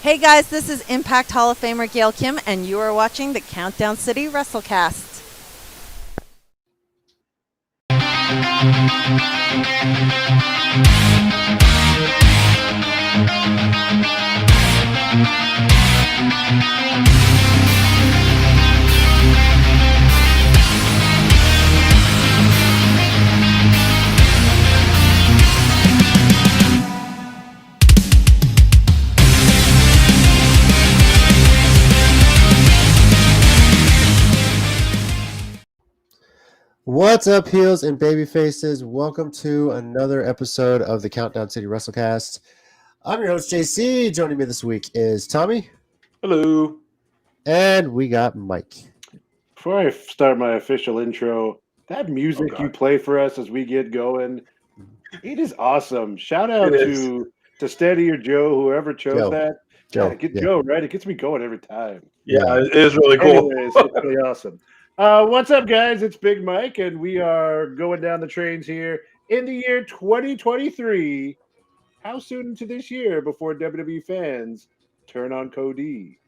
Hey guys, this is Impact Hall of Famer Gail Kim, and you are watching the Countdown City WrestleCast. What's up, heels and baby faces? Welcome to another episode of the Countdown City WrestleCast. I'm your host, JC. Joining me this week is Tommy. Hello. And we got Mike. Before I start my official intro, that music you play for us as we get going, it is awesome. Shout out to Steady or Joe, whoever chose that. Joe, right? It gets me going every time. Yeah, it is really cool. Anyways, it's really awesome. What's up, guys? It's Big Mike, and we are going down the trains here in the year 2023. How soon into this year before WWE fans turn on Cody?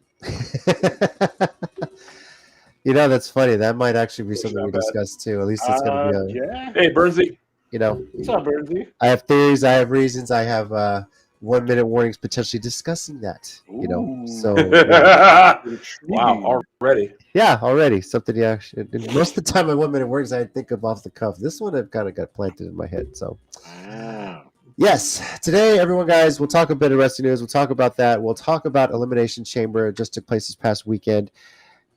You know, that's funny. That might actually be something we discussed too. At least it's going to be yeah. Hey, Bernsey. You know, what's up, Bernsey? I have theories. I have reasons. I have 1 minute warnings potentially discussing that. You know, so Wow, already. Yeah, already something. Yeah, most of the time, my 1 minute warnings I think of off the cuff. This one I've kind of got planted in my head. So, yes, today, everyone, guys, we'll talk a bit of wrestling news. We'll talk about that. We'll talk about Elimination Chamber. It just took place this past weekend,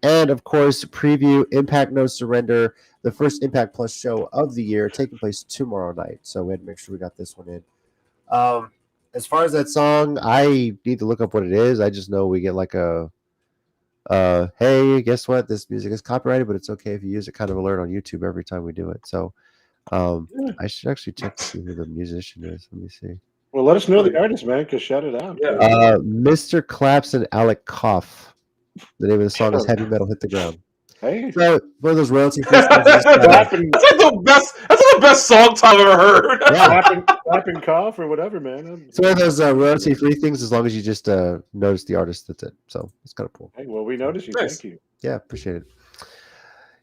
and of course, preview Impact No Surrender, the first Impact Plus show of the year, taking place tomorrow night. So we had to make sure we got this one in. As far as that song, I need to look up what it is. I just know we get like a hey, guess what? This music is copyrighted, but it's okay if you use it kind of alert on YouTube every time we do it. So I should actually check to see who the musician is. Let me see. Well, let us know the artist, man, because shout it out. Mr. Claps and Alec Koff. The name of the song is Heavy Metal Hit the Ground. Hey, so one of those royalty free That's like the best. That's like the best song I've ever heard. clapping cough or whatever, man. It's one of those royalty free things. As long as you just notice the artist, that's it. So it's kind of cool. Hey, well, we noticed you. Nice. Thank you. Yeah, appreciate it.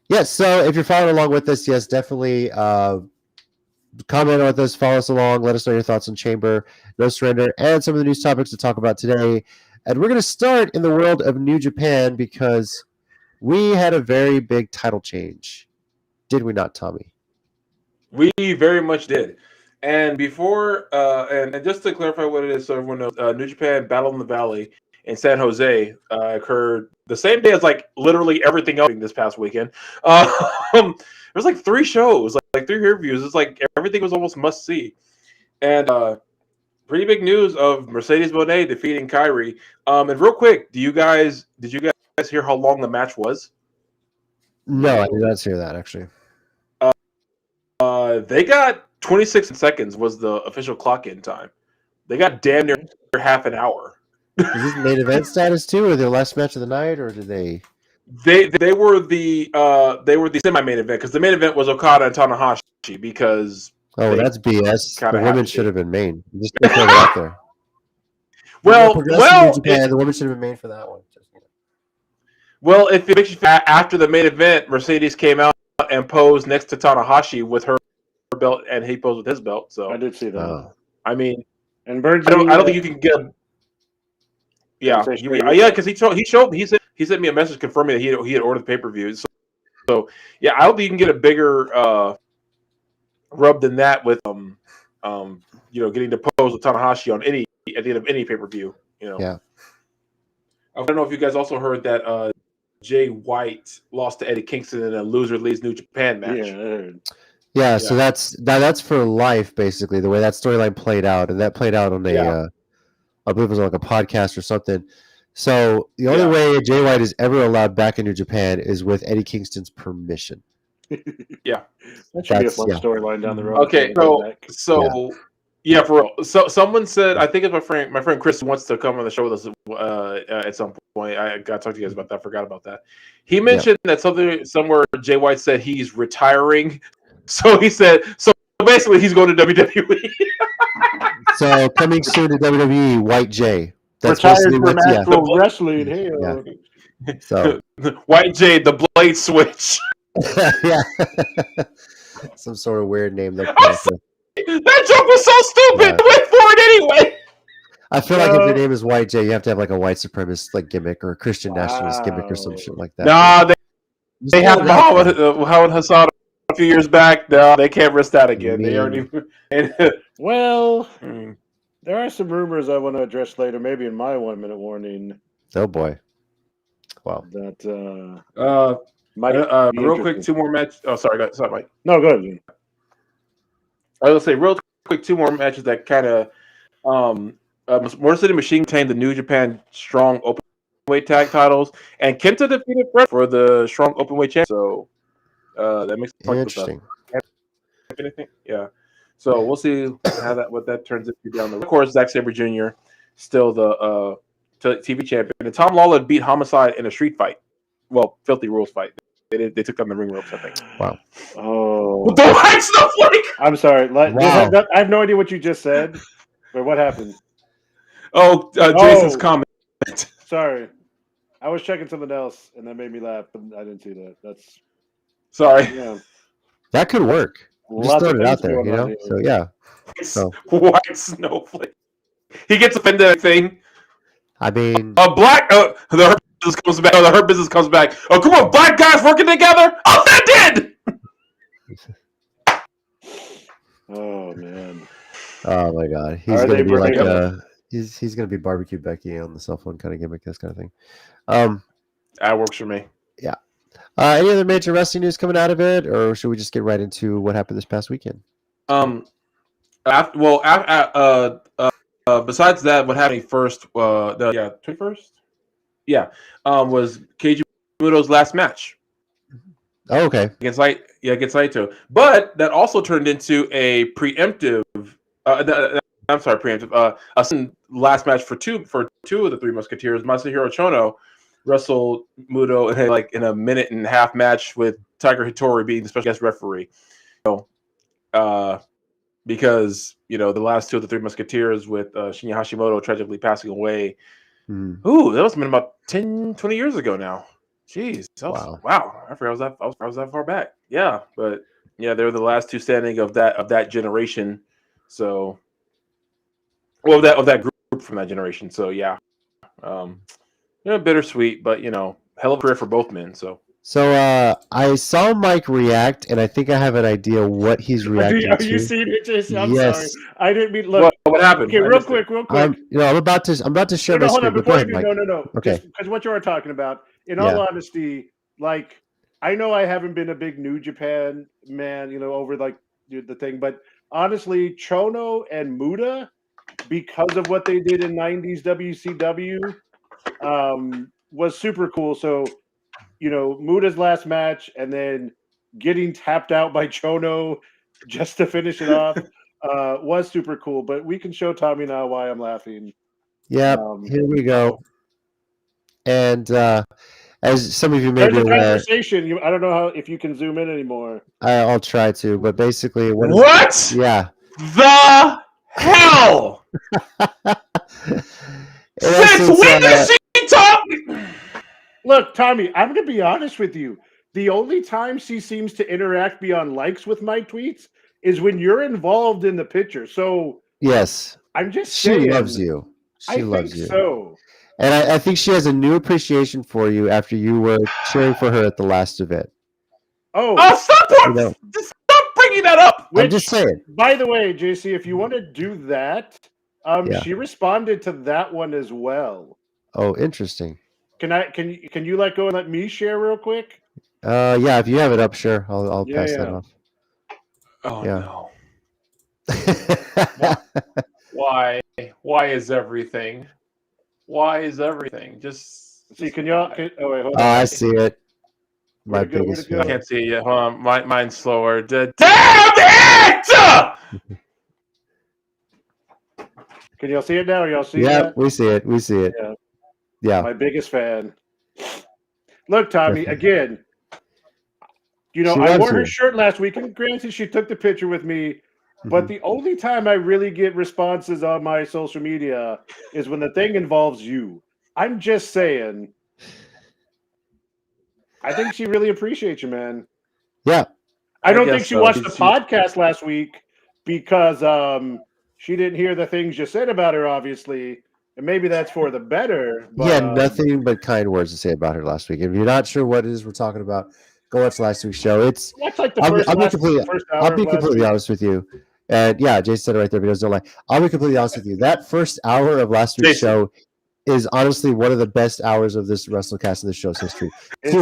Yes, so if you're following along with us, yes, definitely comment with us, follow us along, let us know your thoughts on Chamber, No Surrender, and some of the news topics to talk about today. And we're going to start in the world of New Japan because we had a very big title change. Did we not, Tommy? We very much did. And before, and just to clarify what it is, so everyone knows, New Japan Battle in the Valley in San Jose occurred the same day as like literally everything else this past weekend. There was like 3 shows, like 3 reviews. It's like everything was almost must see. And pretty big news of Mercedes Moné defeating Kairi. And real quick, did you guys hear how long the match was? No, I did not hear that actually. They got 26 seconds was the official clock in time. They got damn near half an hour. Is this main event status too, or the last match of the night, or did they? They were the semi-main event because the main event was Okada and Tanahashi because that's BS. The women should have been main. Just throw it out there. Well, Japan, the women should have been main for that one. Well, if it makes you after the main event, Mercedes came out and posed next to Tanahashi with her belt, and he posed with his belt. So I did see that. I mean, and Birds, I don't think you can get. Yeah, because he sent me a message confirming that he had ordered the pay-per-views. So yeah, I don't think you can get a bigger rub than that with getting to pose with Tanahashi on at the end of any pay-per-view. Yeah. I don't know if you guys also heard that Jay White lost to Eddie Kingston in a loser leaves New Japan match. Yeah, so that's for life, basically, the way that storyline played out. And that played out on I believe it was like a podcast or something. So the only way Jay White is ever allowed back in New Japan is with Eddie Kingston's permission. Yeah. That should be a fun storyline down the road. Okay, so yeah, for real. So someone said, I think it's my friend Chris wants to come on the show with us at some point. I got to talk to you guys about that. I forgot about that. He mentioned that somewhere Jay White said he's retiring. So he said, so basically he's going to WWE. So coming soon to WWE, White Jay. That's retired mostly from what. Yeah. actual wrestling. Hey, Yeah. So White Jade, the Blade Switch. yeah, some sort of weird name they'll come I'm up with. That joke was so stupid. Yeah. I went for it anyway. I feel like if your name is White J, you have to have like a white supremacist like gimmick or a Christian nationalist gimmick or some shit like that. Nah, they had Muhammad Muhammad Hassan a few years back. No, they can't risk that again. They already. well, there are some rumors I want to address later, maybe in my 1 minute warning. Oh boy! Wow. That real quick, 2 more matches. Oh, sorry, Mike. No, go ahead. I was gonna say real quick, 2 more matches that kind of Motor City Machine retained the New Japan Strong Openweight tag titles, and Kenta defeated Fred for the Strong Openweight champion. So that makes sense Interesting. Anything, yeah. So we'll see what that turns into down the road. Of course, Zack Sabre Jr. still the TV champion, and Tom Lawler beat Homicide in a street fight. Well, Filthy Rules fight. They took down the ring ropes, I think. Wow. Oh, the white snowflake. I'm sorry. Wow. I have no idea what you just said. But what happened? Oh, Jason's comment. Sorry, I was checking something else, and that made me laugh, but I didn't see that. That's sorry. Yeah, that could work. Just throwing it out there, you know. So yeah. White snowflake. He gets offended at thing. I mean, black. The Hurt Business comes back. The Hurt Business comes back. Oh, come on, black guys working together. Offended. Oh man. Oh my God. He's gonna be like he's gonna be Barbecue Becky on the cell phone kind of gimmick, this kind of thing. That works for me. Yeah. Any other major wrestling news coming out of it, or should we just get right into what happened this past weekend? Besides that, what happened first? 21st. Yeah. Was Keiji Muto's last match. Oh, okay. Against Saito. But that also turned into a preemptive. A last match for two of the Three Musketeers. Masahiro Chono wrestled Muto in a 1.5-minute match with Tiger Hattori being the special guest referee. So, because the last 2 of the Three Musketeers with Shinya Hashimoto tragically passing away. Ooh, that must have been about 10, 20 years ago now. Jeez, wow! I forgot I was that far back. Yeah, but yeah, they were the last 2 standing of that generation. So, of that group from that generation. So yeah, bittersweet, but hell of a career for both men. So I saw Mike react, and I think I have an idea what he's reacting to. Are you seeing it, Jason? I'm yes. sorry. I didn't mean. Look, what happened? Okay, real quick. I'm about to share my screen. Before go ahead, you do, Mike. no. Okay. Because what you are talking about, in all honesty, I know I haven't been a big New Japan man, over the thing, but honestly, Chono and Muta, because of what they did in 90s WCW, was super cool. So, Muta's last match and then getting tapped out by Chono just to finish it off was super cool. But we can show Tommy now why I'm laughing. Yeah, here we go. And as some of you may be aware, conversation. I don't know if you can zoom in anymore. I'll try to, but basically, what? Yeah. The hell? Since when does she talk? Look, Tommy, I'm going to be honest with you. The only time she seems to interact beyond likes with my tweets is when you're involved in the picture. So yes, I'm just saying. She loves you. She loves you. So. And I think she has a new appreciation for you after you were cheering for her at the last event. Stop bringing that up. I'm just saying. By the way, JC, if you want to do that, she responded to that one as well. Oh, interesting. Can you let go and let me share real quick? Yeah, if you have it up, sure. I'll pass that off. Oh no. Why? Why is everything? Why is everything? Just see. Can y'all? Oh wait, hold on. I see it. My biggest fan. I can't see it yet. Hold on. Mine's slower. Damn it! Can y'all see it now? Or y'all see it? Yeah, we see it. We see it. Yeah. My biggest fan. Look, Tommy, again, I wore her shirt last week, and granted, she took the picture with me. But the only time I really get responses on my social media is when the thing involves you. I'm just saying. I think she really appreciates you, man. Yeah. I don't think guess she so. watched the podcast last week because she didn't hear the things you said about her, obviously. And maybe that's for the better. But He had nothing but kind words to say about her last week. If you're not sure what it is we're talking about, go watch last week's show. It's that's like the I'll first be hour of last completely week. honest with you. And yeah, Jason said it right there, but don't lie. I'll be completely honest with you. That first hour of last week's show is honestly one of the best hours of this WrestleCast in the show's history. It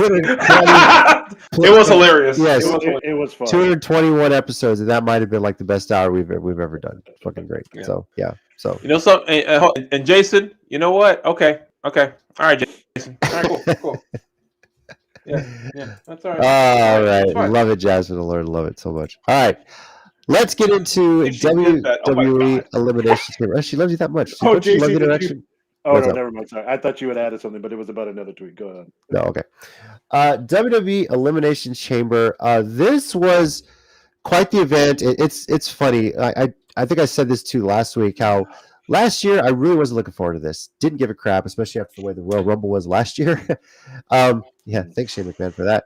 was hilarious. Yes, it was fun. 221 episodes, and that might have been like the best hour we've ever done. Fucking great. Yeah. So yeah. So you know something, and Jason, you know what? Okay, all right, Jason. All right, cool. Yeah, that's all right. All right, love it, Jasmine. Lord, love it so much. All right, let's get into WWE Elimination Chamber. Oh, she loves you that much. Oh, she love the interaction. Oh, no, never mind. Sorry. I thought you had added something, but it was about another tweet. Go ahead. No, okay. WWE Elimination Chamber. This was quite the event. It's funny. I think I said this too last week, how last year I really wasn't looking forward to this. Didn't give a crap, especially after the way the Royal Rumble was last year. Yeah, thanks, Shane McMahon, for that.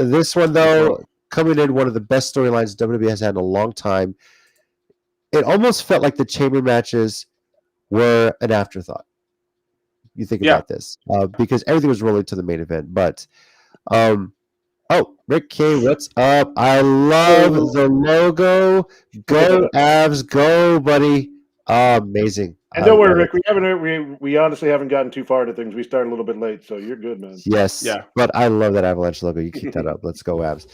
This one, though, coming in one of the best storylines WWE has had in a long time. It almost felt like the chamber matches were an afterthought. You think about this, because everything was rolling to the main event. But, Rick K, what's up? I love the logo. Go Avs, go, buddy. Amazing. And don't worry, Rick. We honestly haven't gotten too far to things. We started a little bit late, so you're good, man. Yes. Yeah. But I love that Avalanche logo. You keep that up. Let's go, Avs.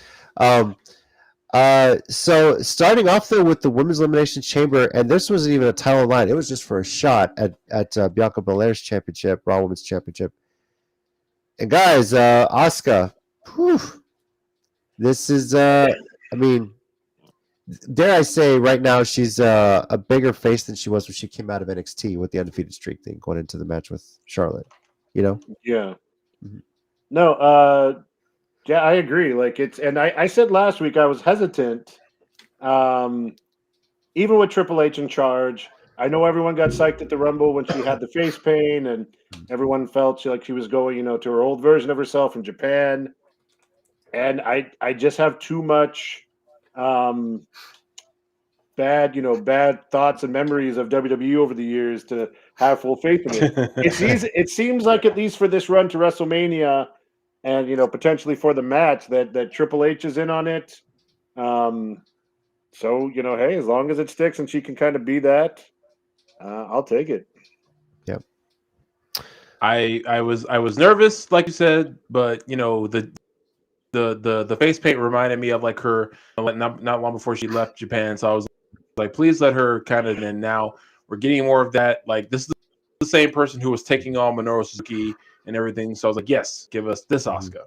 So starting off though with the Women's Elimination Chamber, and this wasn't even a title line. It was just for a shot at Bianca Belair's championship, Raw Women's Championship. And guys, Asuka, this is I mean, dare I say right now she's a bigger face than she was when she came out of NXT with the undefeated streak thing going into the match with Charlotte. You know? Yeah. Mm-hmm. No, yeah, I agree. Like and I said last week I was hesitant. Even with Triple H in charge, I know everyone got psyched at the Rumble when she had the face paint, and everyone felt she was going, to her old version of herself from Japan. And I just have too much bad thoughts and memories of WWE over the years to have full faith in it. It seems like, at least for this run to WrestleMania, and potentially for the match, that Triple H is in on it. So hey, as long as it sticks and she can kind of be that, I'll take it. Yep. I was nervous, like you said, but the face paint reminded me of like her not long before she left Japan. So I was like, please let her kind of. And now we're getting more of that. Like, this is the same person who was taking on Minoru Suzuki and everything. So I was like, yes, give us this Asuka,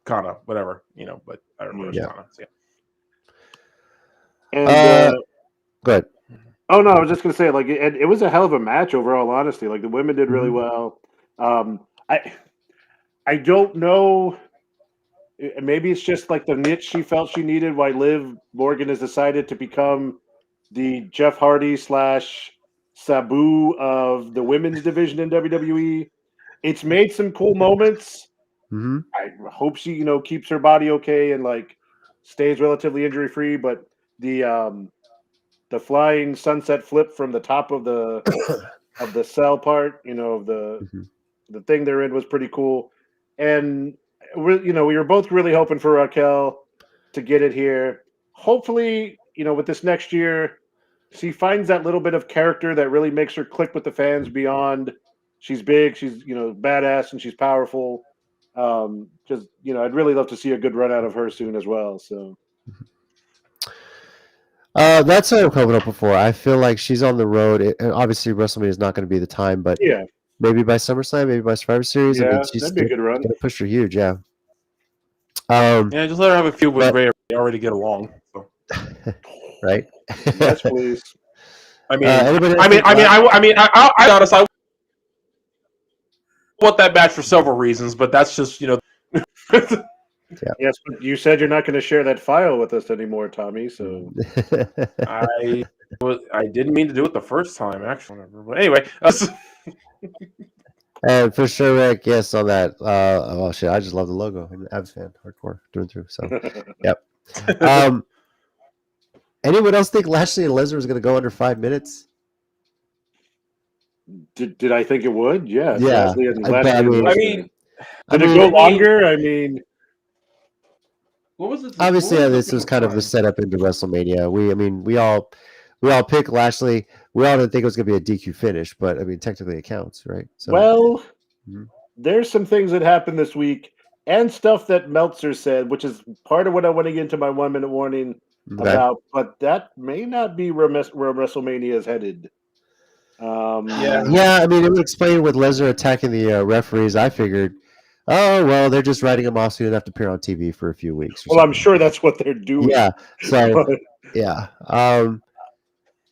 Kana, whatever, but I don't remember Kana. So, yeah. And go ahead. Oh no, I was just gonna say, like, it was a hell of a match overall. Honestly, like, the women did really well. I don't know. Maybe it's just like the niche she felt she needed. Why Liv Morgan has decided to become the Jeff Hardy / Sabu of the women's division in WWE. It's made some cool moments. Mm-hmm. I hope she, keeps her body okay and like stays relatively injury free. But the flying sunset flip from the top of the cell part, of the thing they're in was pretty cool. And we were both really hoping for Raquel to get it here. Hopefully, with this next year, she finds that little bit of character that really makes her click with the fans beyond she's big, she's, badass, and she's powerful. Just, I'd really love to see a good run out of her soon as well. So that's what I've covered up before. I feel like she's on the road, and obviously WrestleMania is not going to be the time, but yeah. Maybe by SummerSlam, maybe by Survivor Series. Yeah, I mean, she's that'd be a good run. Going to push her huge, yeah. Just let her have a few with Ray. They already get along, so. Right? Yes, please. I honestly, I want that match for several reasons, but that's just Yes, but you said you're not going to share that file with us anymore, Tommy. So I didn't mean to do it the first time, actually. But anyway, And for sure, Rick, yes, on that. Oh shit, I just love the logo. I'm an Avs fan, hardcore through and through. So, yep. Anyone else think Lashley and Lesnar was going to go under 5 minutes? did I think it would? Yeah. Yeah, Lashley and but Lashley and I Lesnar. mean, did it go longer? I mean, what was it? Obviously, what was the this was kind of the time? setup into WrestleMania. We all pick Lashley. We all didn't think it was going to be a DQ finish, but I mean, technically it counts, right? So, well, Mhm. there's some things that happened this week and stuff that Meltzer said, which is part of what I want to get into my 1 minute warning okay. about, but that may not be where WrestleMania is headed. Yeah, I mean, it would explain with Lesnar attacking the referees. I figured, oh well, they're just writing him off so he doesn't have to appear on TV for a few weeks. Well, I'm sure that's what they're doing. Yeah. So But yeah.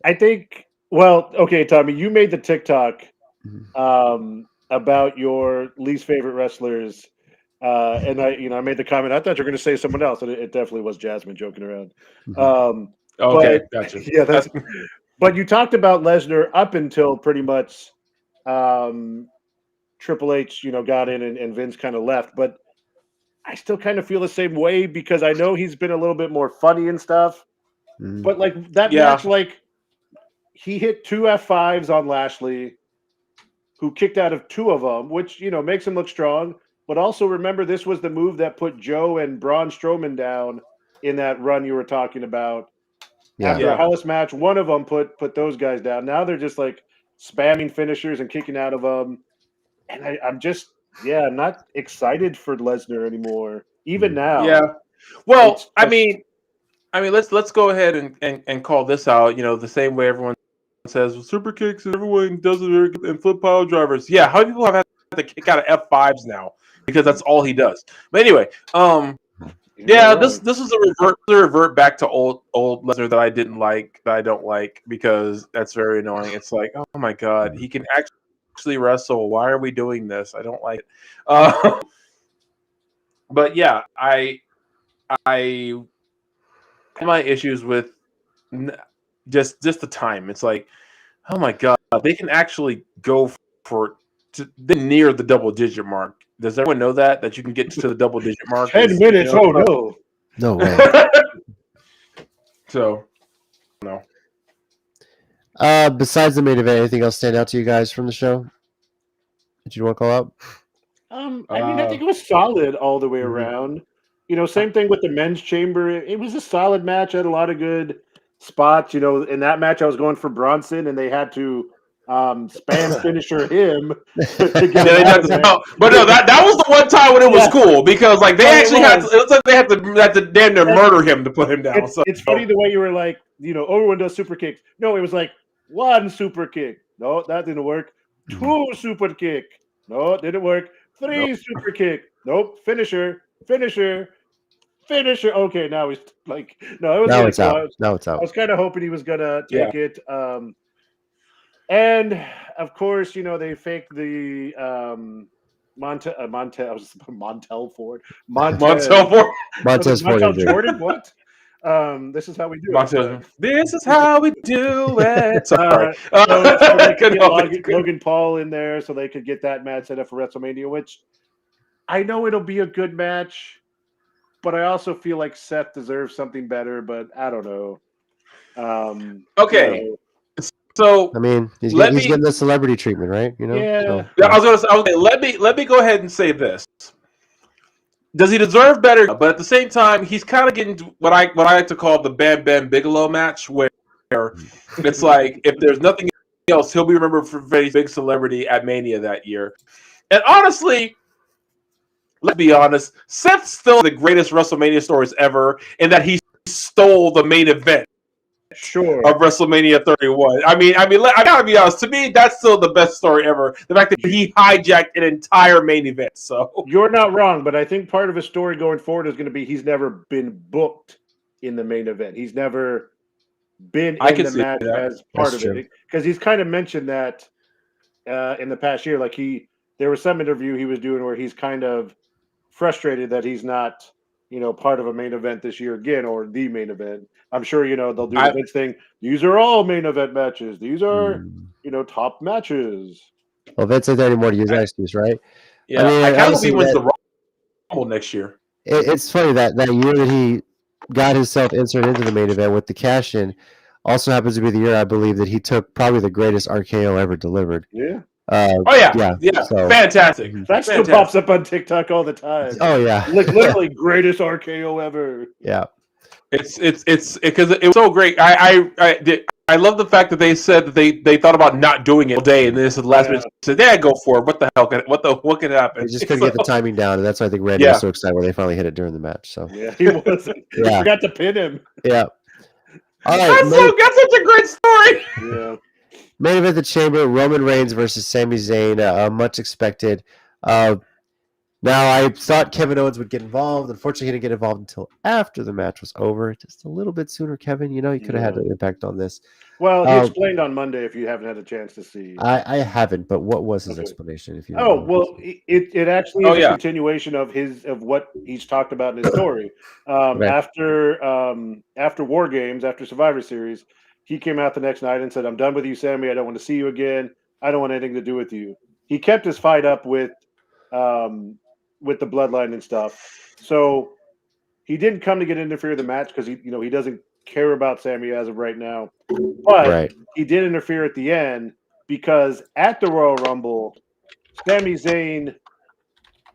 I think. Well, okay, Tommy, you made the TikTok Mhm. about your least favorite wrestlers, and I made the comment. I thought you were going to say someone else, and it definitely was Jasmine joking around. Mhm. Okay, But gotcha. yeah, that's. But you talked about Lesnar up until pretty much Triple H, got in and Vince kind of left. But I still kind of feel the same way because I know he's been a little bit more funny and stuff. Mhm. But like that Yeah. match, like he hit 2 F5s on Lashley, who kicked out of 2 of them, which makes him look strong. But also remember, this was the move that put Joe and Braun Strowman down in that run you were talking about. Yeah. After a Hellas match, one of them put those guys down. Now they're just like spamming finishers and kicking out of them. And I'm just, not excited for Lesnar anymore. Even now. Yeah. Well, It's I just- mean, let's go ahead and call this out. The same way everyone says well, super kicks and everyone does it very good and flip pile drivers. Yeah, how many people have had to kick out of F5s now because that's all he does. But anyway, yeah, this is a revert back to old Lesnar that I didn't like, that I don't like because that's very annoying. It's like, oh my god, he can actually wrestle. Why are we doing this? I don't like it. But yeah, I have my issues with just the time. It's like, oh my god, they can actually go for near the double digit mark. Does everyone know that you can get to the double digit mark? 10 minutes. Oh no. No way. So, no. Besides the main event, anything else stand out to you guys from the show that you want to call out? I mean, I think it was solid all the way around. Same thing with the men's chamber. It was a solid match. Had a lot of good spots. In that match, I was going for Bronson, and they had to spam finisher him to get him out of there. But no, that was the one time when it was cool because like they Well, actually had to. It looks like they had to damn near murder him to put him down. It's funny the way you were like, everyone does super kicks. No, it was like 1 super kick. No, that didn't work. 2 super kick. No, it didn't work. 3 super kick. Nope. Finisher. Okay, now he's like, no, it was Now really it's cool. out. Now it's I out. was kind of hoping he was gonna take it. And of course, they faked the Montel Ford. Montez Ford injury. Jordan. What? This is how we do it. This is how we do it. Sorry. So they could get Logan Paul in there so they could get that match set up for WrestleMania, which I know it'll be a good match, but I also feel like Seth deserves something better, but I don't know. Okay. So I mean, he's getting the celebrity treatment, right? Yeah. So, I was gonna say, let me go ahead and say this. Does he deserve better? But at the same time, he's kind of getting to what I like to call the Bam Bam Bigelow match, where it's like if there's nothing else, he'll be remembered for very big celebrity at Mania that year. And honestly, let's be honest, Seth's still the greatest WrestleMania stories ever, in that he stole the main event. Sure. Of WrestleMania 31. I mean, I gotta be honest. To me, that's still the best story ever. The fact that he hijacked an entire main event. So you're not wrong, but I think part of his story going forward is going to be he's never been booked in the main event. He's never been in the match as part of it, because he's kind of mentioned that in the past year. Like there was some interview he was doing where he's kind of frustrated that he's not part of a main event this year again, or the main event. I'm sure they'll do the Vince thing. These are all main event matches. These are top matches. Well, Vince ain't there anymore to use that excuse, right? Yeah, I kind of hope he wins the Rumble next year. It's funny that year that he got himself inserted into the main event with the cash in also happens to be the year I believe that he took probably the greatest RKO ever delivered. Yeah. So, fantastic. That still pops up on TikTok all the time. Oh yeah, like literally greatest RKO ever. Yeah, it's because it was so great. I love the fact that they said that they thought about not doing it all day, and this is the last minute. Said, "Yeah, go for it. What the hell? What can happen?" They just couldn't get the timing down, and that's why I think Randy was so excited when they finally hit it during the match. So yeah, he was. He forgot to pin him. Yeah. All right, that's such a great story. Yeah. Main event the Chamber: Roman Reigns versus Sami Zayn. Much expected. Now, I thought Kevin Owens would get involved. Unfortunately, he didn't get involved until after the match was over. Just a little bit sooner, Kevin. You could have had an impact on this. Well, he explained on Monday if you haven't had a chance to see. I haven't, but what was his explanation? If you it actually is a continuation of what he's talked about in his story. After War Games, after Survivor Series, he came out the next night and said, "I'm done with you, Sammy. I don't want to see you again. I don't want anything to do with you." He kept his fight up with the bloodline and stuff. So he didn't come to get interfere in the match because he doesn't care about Sammy as of right now. But he did interfere at the end because at the Royal Rumble, Sami Zayn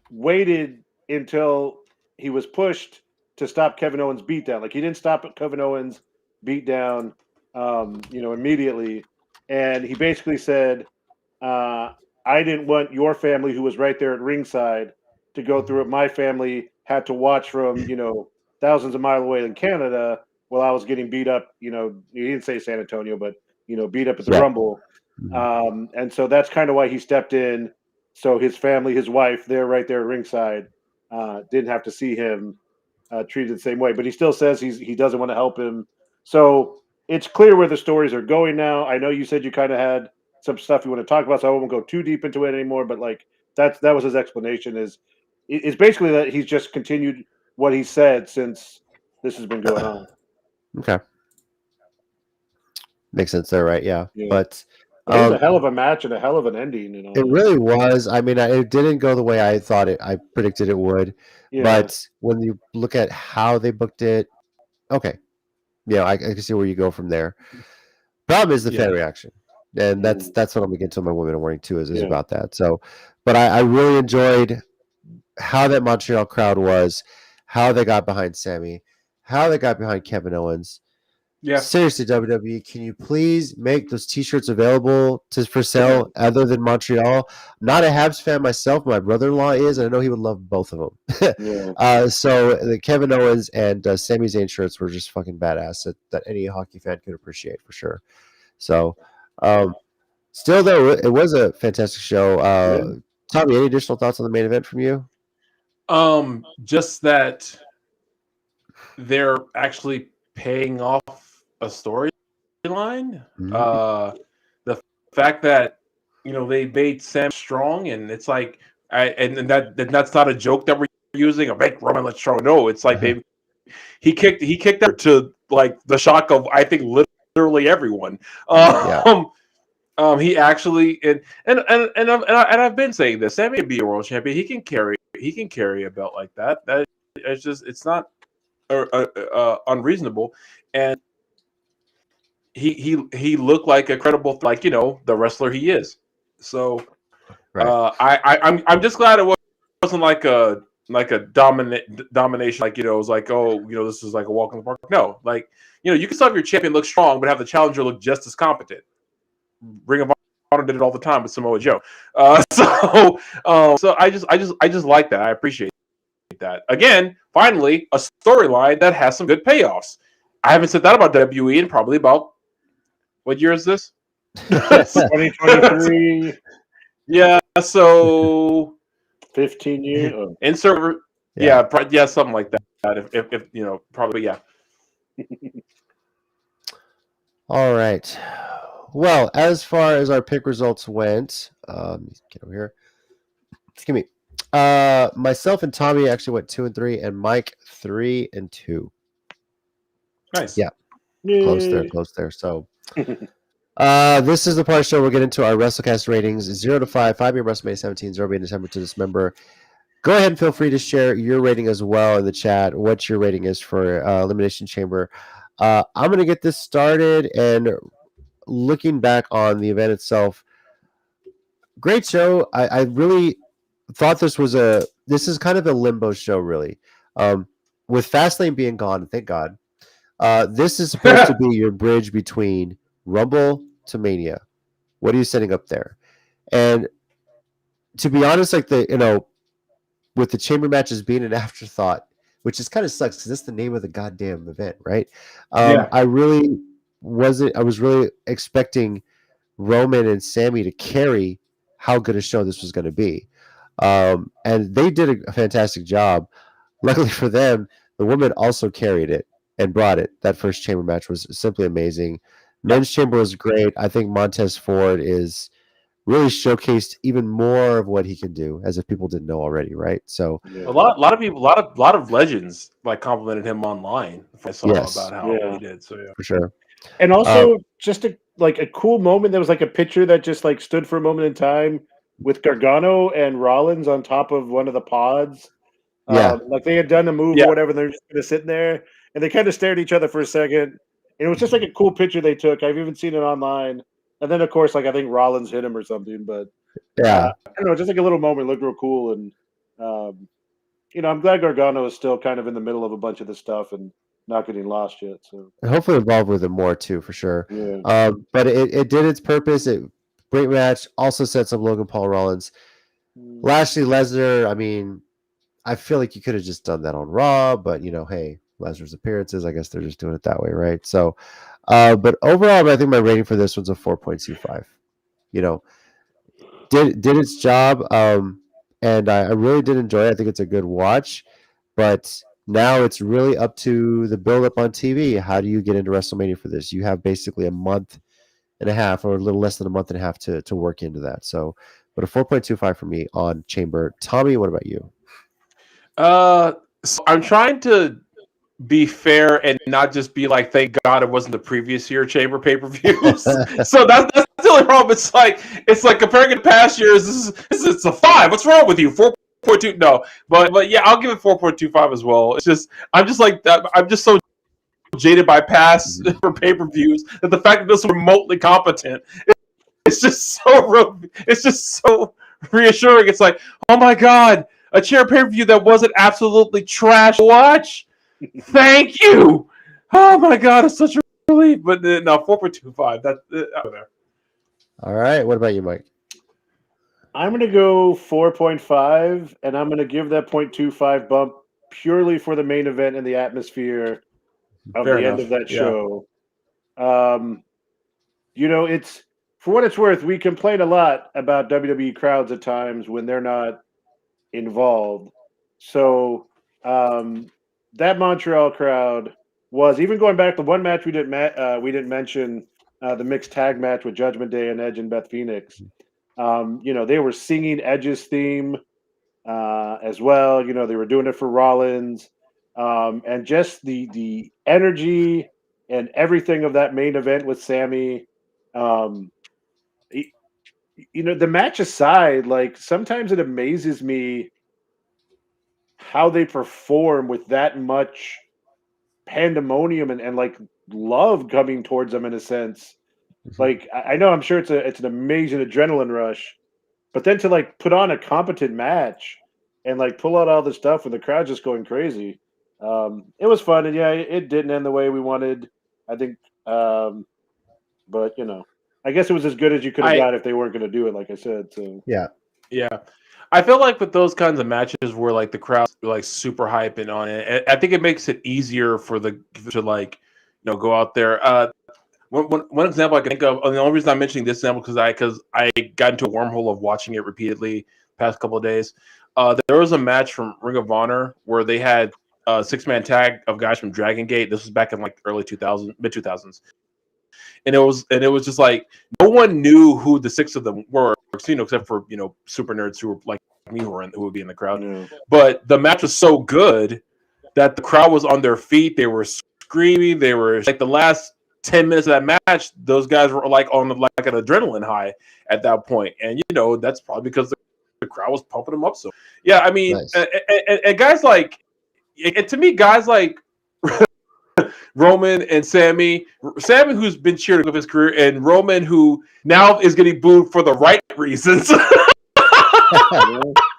waited until he was pushed to stop Kevin Owens' beatdown. Like he didn't stop Kevin Owens' beatdown, immediately. And he basically said, I didn't want your family, who was right there at ringside, to go through it. My family had to watch from, thousands of miles away in Canada while I was getting beat up. He didn't say San Antonio, but, beat up at the Rumble. And so that's kind of why he stepped in. So his family, his wife, they're right there at ringside, didn't have to see him treated the same way. But he still says he doesn't want to help him. So it's clear where the stories are going now. I know you said you kind of had some stuff you want to talk about, so I won't go too deep into it anymore. But that was his explanation. Is basically that he's just continued what he said since this has been going on. Okay, makes sense there, right? Yeah. But it was a hell of a match and a hell of an ending. It really was. I mean, it didn't go the way I thought I predicted it would. Yeah. But when you look at how they booked it, okay, I can see where you go from there. Problem is the fan reaction. And that's what I'm going to get to my Women in Warning too is about that. So, but I really enjoyed how that Montreal crowd was, how they got behind Sammy, how they got behind Kevin Owens. Yeah. Seriously, WWE, can you please make those T-shirts available for sale other than Montreal? I'm not a Habs fan myself. My brother-in-law is, and I know he would love both of them. So the Kevin Owens and Sami Zayn shirts were just fucking badass that any hockey fan could appreciate for sure. So, still though, it was a fantastic show. Tommy, any additional thoughts on the main event from you? Just that they're actually paying off a storyline. The fact that they made Sam strong, and it's like, and that's not a joke that we're using. A make Roman let's show. No, it's like he kicked her to like the shock of I think literally everyone. He actually and I've been saying this. Sammy would be a world champion. He can carry a belt like that. That it's not unreasonable, and he looked like a credible the wrestler he is. So I'm just glad it wasn't like a domination, it was like, this is like a walk in the park. No, you can still have your champion look strong, but have the challenger look just as competent. Ring of Honor did it all the time with Samoa Joe. So I just like that. I appreciate that. Again, finally, a storyline that has some good payoffs. I haven't said that about WWE in probably about what year is this? 2023. Yeah, so 15 years. Insert, something like that. If probably, yeah. All right. Well, as far as our pick results went, get over here. Excuse me. Myself and Tommy actually went 2 and 3, and Mike 3 and 2. Nice. Yeah. Yay. Close there. So, this is the part of the show we'll get into our WrestleCast ratings 0 to 5, 5 being WrestleMania 17, 0 being December to Dismember. Go ahead and feel free to share your rating as well in the chat. What your rating is for Elimination Chamber. I'm going to get this started, and looking back on the event itself, great show. I really thought this is kind of a limbo show, really. With Fastlane being gone, thank God. This is supposed to be your bridge between Rumble to Mania. What are you setting up there? And to be honest, like with the chamber matches being an afterthought, which is kind of sucks because that's the name of the goddamn event, right? Yeah. I was really expecting Roman and Sammy to carry how good a show this was going to be. And they did a fantastic job. Luckily for them, the women also carried it and brought it. That first chamber match was simply amazing. Men's chamber was great. I think Montez Ford is really showcased even more of what he can do, as if people didn't know already, right? So a lot of people, a lot of legends like complimented him online. I saw about how he did. So yeah, for sure. And also just a cool moment. There was like a picture that just like stood for a moment in time with Gargano and Rollins on top of one of the pods. Like they had done a move or whatever. They're just kind of sitting there, and they kind of stared at each other for a second. And it was just like a cool picture they took. I've even seen it online. And then, of course, like I think Rollins hit him or something. But I don't know, just like a little moment. It looked real cool. And I'm glad Gargano is still kind of in the middle of a bunch of this stuff and not getting lost yet. So hopefully involved with it more too, for sure. Yeah. But it did its purpose. Great match. Also sets up Logan Paul Rollins. Lashley Lesnar. I mean, I feel like you could have just done that on Raw, but hey, Lesnar's appearances, I guess they're just doing it that way, right? So, but overall, I think my rating for this one's a 4.25. Did its job, and I really did enjoy it. I think it's a good watch, but now it's really up to the build-up on TV. How do you get into WrestleMania for this? You have basically a month and a half, or a little less than a month and a half to work into that. So, but a 4.25 for me on Chamber. Tommy, what about you? So I'm trying to be fair and not just be like, thank God it wasn't the previous year Chamber pay-per-views. So that's the only problem. It's like comparing it to past years. It's a 5. What's wrong with you? 4.2? No, but yeah, I'll give it 4.25 as well. It's just I'm just so jaded by past for pay-per-views that the fact that this was remotely competent, it's just so reassuring. It's like, oh my God, a chair pay-per-view that wasn't absolutely trash to watch. Thank you. Oh my God, it's such a relief. But no, 4.25. That's there. All right. What about you, Mike? I'm going to go 4.5, and I'm going to give that 0.25 bump purely for the main event and the atmosphere of the end of that show. It's, for what it's worth, we complain a lot about WWE crowds at times when they're not involved. So that Montreal crowd was, even going back to one match we didn't mention, the mixed tag match with Judgment Day and Edge and Beth Phoenix. They were singing Edge's theme as well. They were doing it for Rollins, and just the energy and everything of that main event with Sammy. The match aside, like sometimes it amazes me how they perform with that much pandemonium and like love coming towards them in a sense. Like I know, I'm sure it's an amazing adrenaline rush, but then to like put on a competent match and like pull out all this stuff with the crowd just going crazy, it was fun. And yeah, it didn't end the way we wanted, I think. But I guess it was as good as you could have got if they weren't going to do it, like I said. So yeah. I feel like with those kinds of matches where like the crowd's like super hyping on it, I think it makes it easier for to go out there. One example I can think of, and the only reason I'm mentioning this example because I got into a wormhole of watching it repeatedly past couple of days. There was a match from Ring of Honor where they had a 6-man tag of guys from Dragon Gate. This was back in like early 2000s, mid 2000s, and it was just like no one knew who the 6 of them were, except for super nerds who were like me who would be in the crowd. Yeah. But the match was so good that the crowd was on their feet. They were screaming. They were like the last 10 minutes of that match. Those guys were like on like an adrenaline high at that point, and that's probably because the crowd was pumping them up. So yeah, I mean, Nice. and guys like, and to me, guys like Roman and Sammy, who's been cheered of his career, and Roman, who now is getting booed for the right reasons.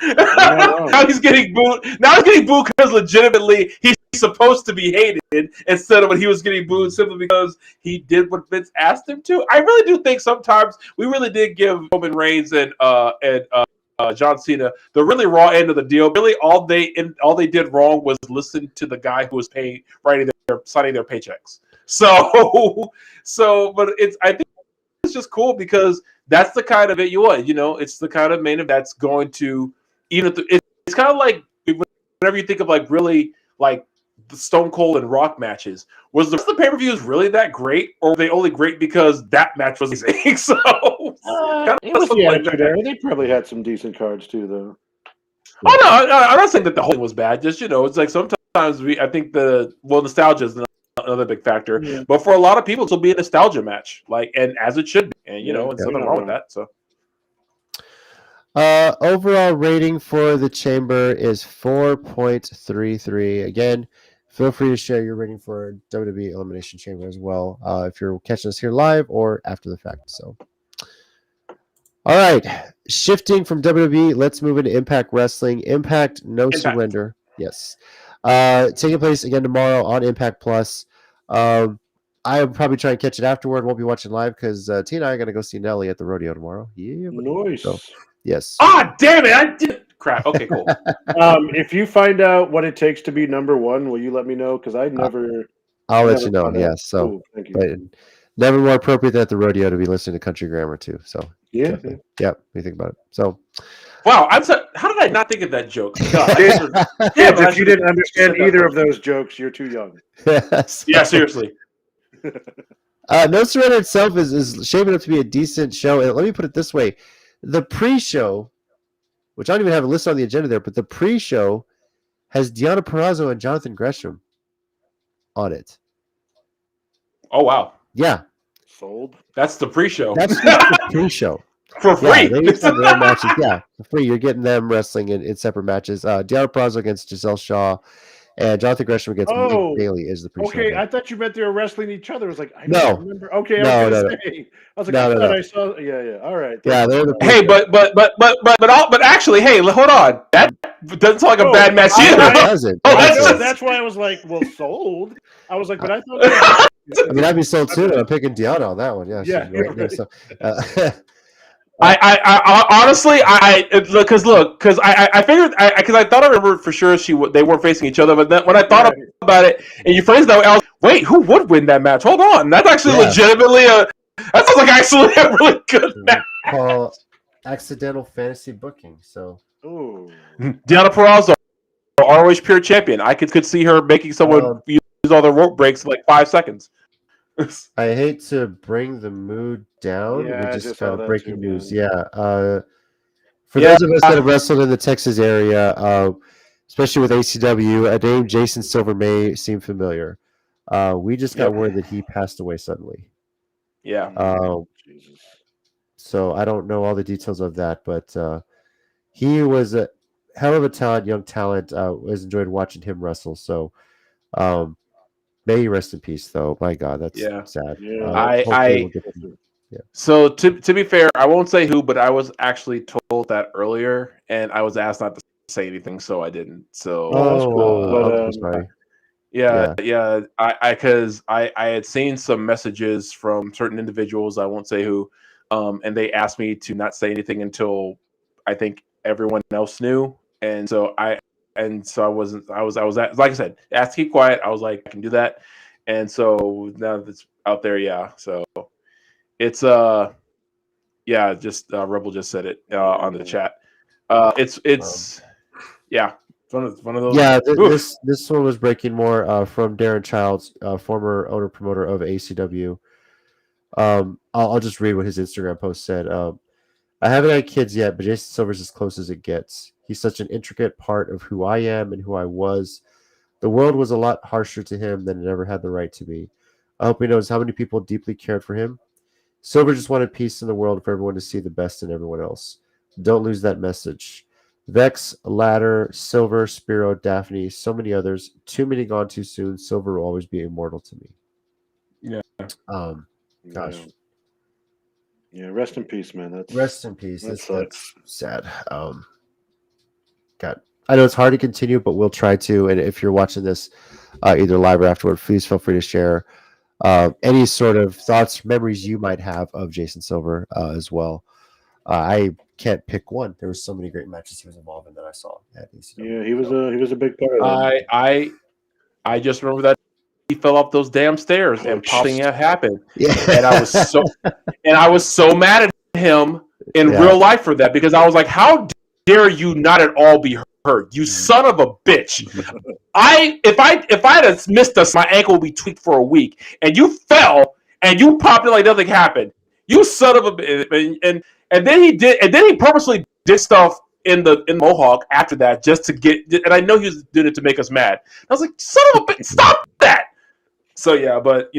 Now he's getting booed. Now he's getting booed because legitimately he's supposed to be hated, instead of when he was getting booed simply because he did what Vince asked him to. I really do think sometimes we really did give Roman Reigns and John Cena the really raw end of the deal. Really, all they did wrong was listen to the guy who was signing their paychecks. So, but I think it's just cool because that's the kind of it you want. It's the kind of main event that's going to it's kind of like whenever you think of like really like the Stone Cold and Rock matches. Was the pay-per-views really that great, or were they only great because that match was amazing? So it was the attitude era. They probably had some decent cards too, though. Oh no, I'm not saying that the whole thing was bad. Just it's like sometimes I think nostalgia is another big factor. Yeah. But for a lot of people, it'll be a nostalgia match, and as it should be, and it's nothing wrong with that. So. Overall rating for the chamber is 4.33. Again, feel free to share your rating for WWE Elimination Chamber as well, if you're catching us here live or after the fact. So, all right, shifting from WWE, let's move into Impact Wrestling. Impact No Surrender. Yes. Taking place again tomorrow on Impact Plus. I'll probably try and catch it afterward. Won't be watching live because T and I are going to go see Nelly at the rodeo tomorrow. Yeah, nice. So, yes. Damn it! I did crap. Okay, cool. If you find out what it takes to be number one, will you let me know? Because I never. I'll let you know. Yes. So, ooh, thank you. But never more appropriate than at the rodeo to be listening to country grammar too. So yeah. Yep. You think about it. So. Wow, how did I not think of that joke? If you didn't understand either of those jokes, you're too young. Yes. Yeah, seriously. No Surrender itself is shaping up to be a decent show. And let me put it this way. The pre-show, which I don't even have a list on the agenda there, but the pre-show has Deonna Purrazzo and Jonathan Gresham on it. Oh, wow. Yeah. Sold. That's the pre-show. That's the pre-show. For free. Yeah, they used to have their matches. Yeah, for free. You're getting them wrestling in separate matches. Deonna Purrazzo against Giselle Shaw, and Jonathan Gresham against Mike Bailey is the pre-show. Okay, I thought you meant they were wrestling each other. I was like, I No. don't remember. Okay, I was like, I saw. Yeah. All right. Yeah, they're the hey, but actually, hey, hold on. That doesn't sound like a bad match either. It doesn't. That's why I was like, well, sold. I was like, but I thought. I mean, I'd be sold too. I'm picking Deonna on that one. Yeah. Yeah. Right. So, I honestly, because I figured, because I thought I remembered for sure they weren't facing each other, but then when I thought about it and you phrased that way, I was wait, who would win that match? Hold on, that's actually legitimately that sounds like actually a really good match. Call accidental fantasy booking. So, Deonna Purrazzo, ROH Pure Champion. I could see her making someone use all their rope breaks in like 5 seconds. I hate to bring the mood down. Yeah, we just got breaking news. Man. Yeah. For those of us that have wrestled in the Texas area, especially with ACW, a name Jason Silver may seem familiar. We just got word that he passed away suddenly. Yeah. Jesus. So I don't know all the details of that, but he was a hell of a young talent. Was enjoyed watching him wrestle. So may he rest in peace, though. My God, that's sad. Yeah. So to be fair, I won't say who, but I was actually told that earlier, and I was asked not to say anything, so I didn't. So I'm sorry. Yeah. I had seen some messages from certain individuals, I won't say who, and they asked me to not say anything until I think everyone else knew, and so I was like I said, asked to keep quiet. I was like, I can do that, and so now that's out there. Yeah, so it's just Rebel just said it on the chat. It's one of those. Yeah, this one was breaking more from Darren Childs, former owner promoter of ACW. I'll just read what his Instagram post said. I haven't had kids yet, but Jason Silver's as close as it gets. He's such an intricate part of who I am and who I was. The world was a lot harsher to him than it ever had the right to be. I hope he knows how many people deeply cared for him. Silver just wanted peace in the world for everyone to see the best in everyone else. Don't lose that message. Vex, Ladder, Silver, Spiro, Daphne, so many others. Too many gone too soon. Silver will always be immortal to me. Yeah. Gosh. Yeah, rest in peace, man. Rest in peace. That That's sad. God, I know it's hard to continue, but we'll try to. And if you're watching this either live or afterward, please feel free to share any sort of thoughts, memories you might have of Jason Silver as well. I can't pick one. There were so many great matches he was involved in that I saw at ECW. Yeah, he was a big part of that. I just remember that he fell off those damn stairs and popping it happened. Yeah. And I was so mad at him in Yeah. real life for that, because I was like, how dare you not at all be hurt, you son of a bitch. If I had missed us, my ankle would be tweaked for a week, and you fell and you popped it like nothing happened. You son of a bitch. And then he purposely did stuff in the Mohawk after that just to get, and I know he was doing it to make us mad. I was like, son of a bitch, stop that. So yeah, but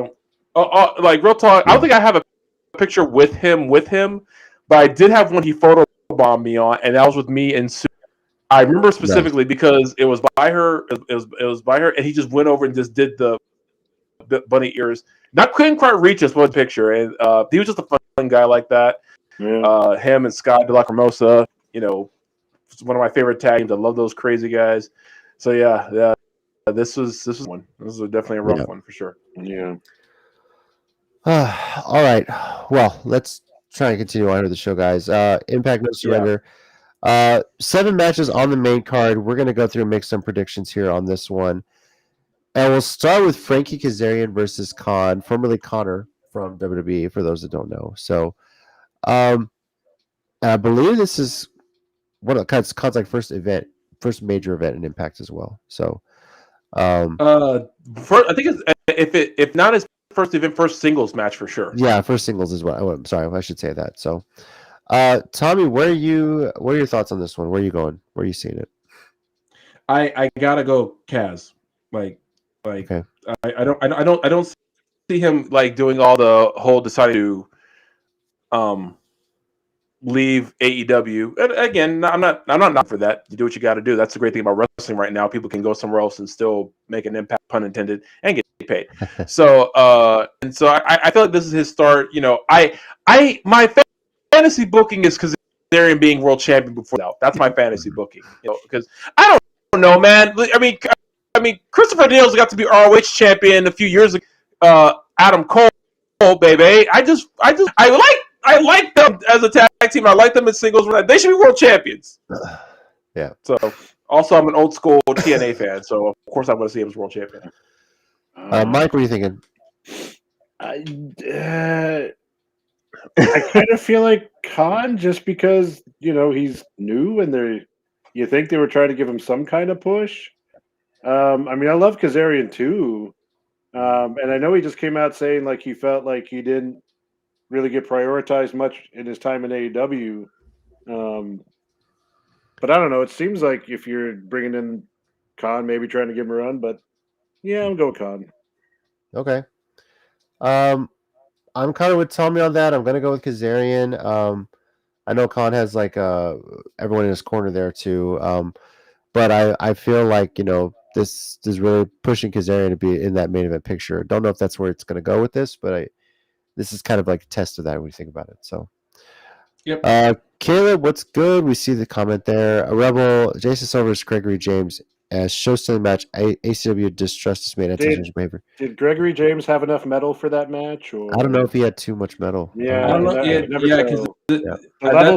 like real talk, I don't think I have a picture with him, but I did have one he photobombed me on, and that was with me and Sue. I remember specifically because it was by her. It was by her, and he just went over and just did the bunny ears. Couldn't quite reach us one picture, and he was just a fun guy like that. Yeah. Him and Scott De La Cremosa, one of my favorite tag teams. I love those crazy guys. So yeah. This was one. This was definitely a rough one for sure. Yeah. All right. Well, let's try and continue on with the show, guys. Impact No Surrender. 7 matches on the main card. We're going to go through and make some predictions here on this one. And we'll start with Frankie Kazarian versus Khan, formerly Connor from WWE, for those that don't know. So I believe this is one of Khan's like first major event in Impact as well. So I think if not his first event, first singles match for sure. Yeah, first singles as well. Oh, I'm sorry, I should say that. So Tommy, what are your thoughts on this one? Where are you going? Where are you seeing it? I gotta go Kaz. Like okay. I don't see him like doing all the whole deciding to leave AEW. And again, I'm not for that. You do what you got to do. That's the great thing about wrestling right now. People can go somewhere else and still make an impact, pun intended, and get paid. So I feel like this is his start. My fantasy booking is Kazarian being world champion before that. That's my fantasy booking. Because I don't know, man. I mean, Christopher Daniels got to be ROH champion a few years ago. Adam Cole, baby. I like them as a tag team. I like them in singles. They should be world champions. Yeah. So, also, I'm an old school TNA fan, so of course I want to see him as world champion. Mike, what are you thinking? I kind of feel like Khan, just because he's new and you think they were trying to give him some kind of push. I mean, I love Kazarian too, and I know he just came out saying like he felt like he didn't really get prioritized much in his time in AEW. But I don't know. It seems like if you're bringing in Khan, maybe trying to give him a run, but yeah, I'm going Khan. Okay. I'm kind of with Tommy on that. I'm going to go with Kazarian. I know Khan has like everyone in his corner there too. But I feel like, this is really pushing Kazarian to be in that main event picture. Don't know if that's where it's going to go with this, but this is kind of like a test of that when you think about it. So, yep. Caleb, what's good? We see the comment there. A Rebel, Jason Silver's Gregory James as show-stealing match. ACW distrust is made anti-social behavior. Did Gregory James have enough metal for that match? Or I don't know if he had too much metal. Yeah, I don't know. Because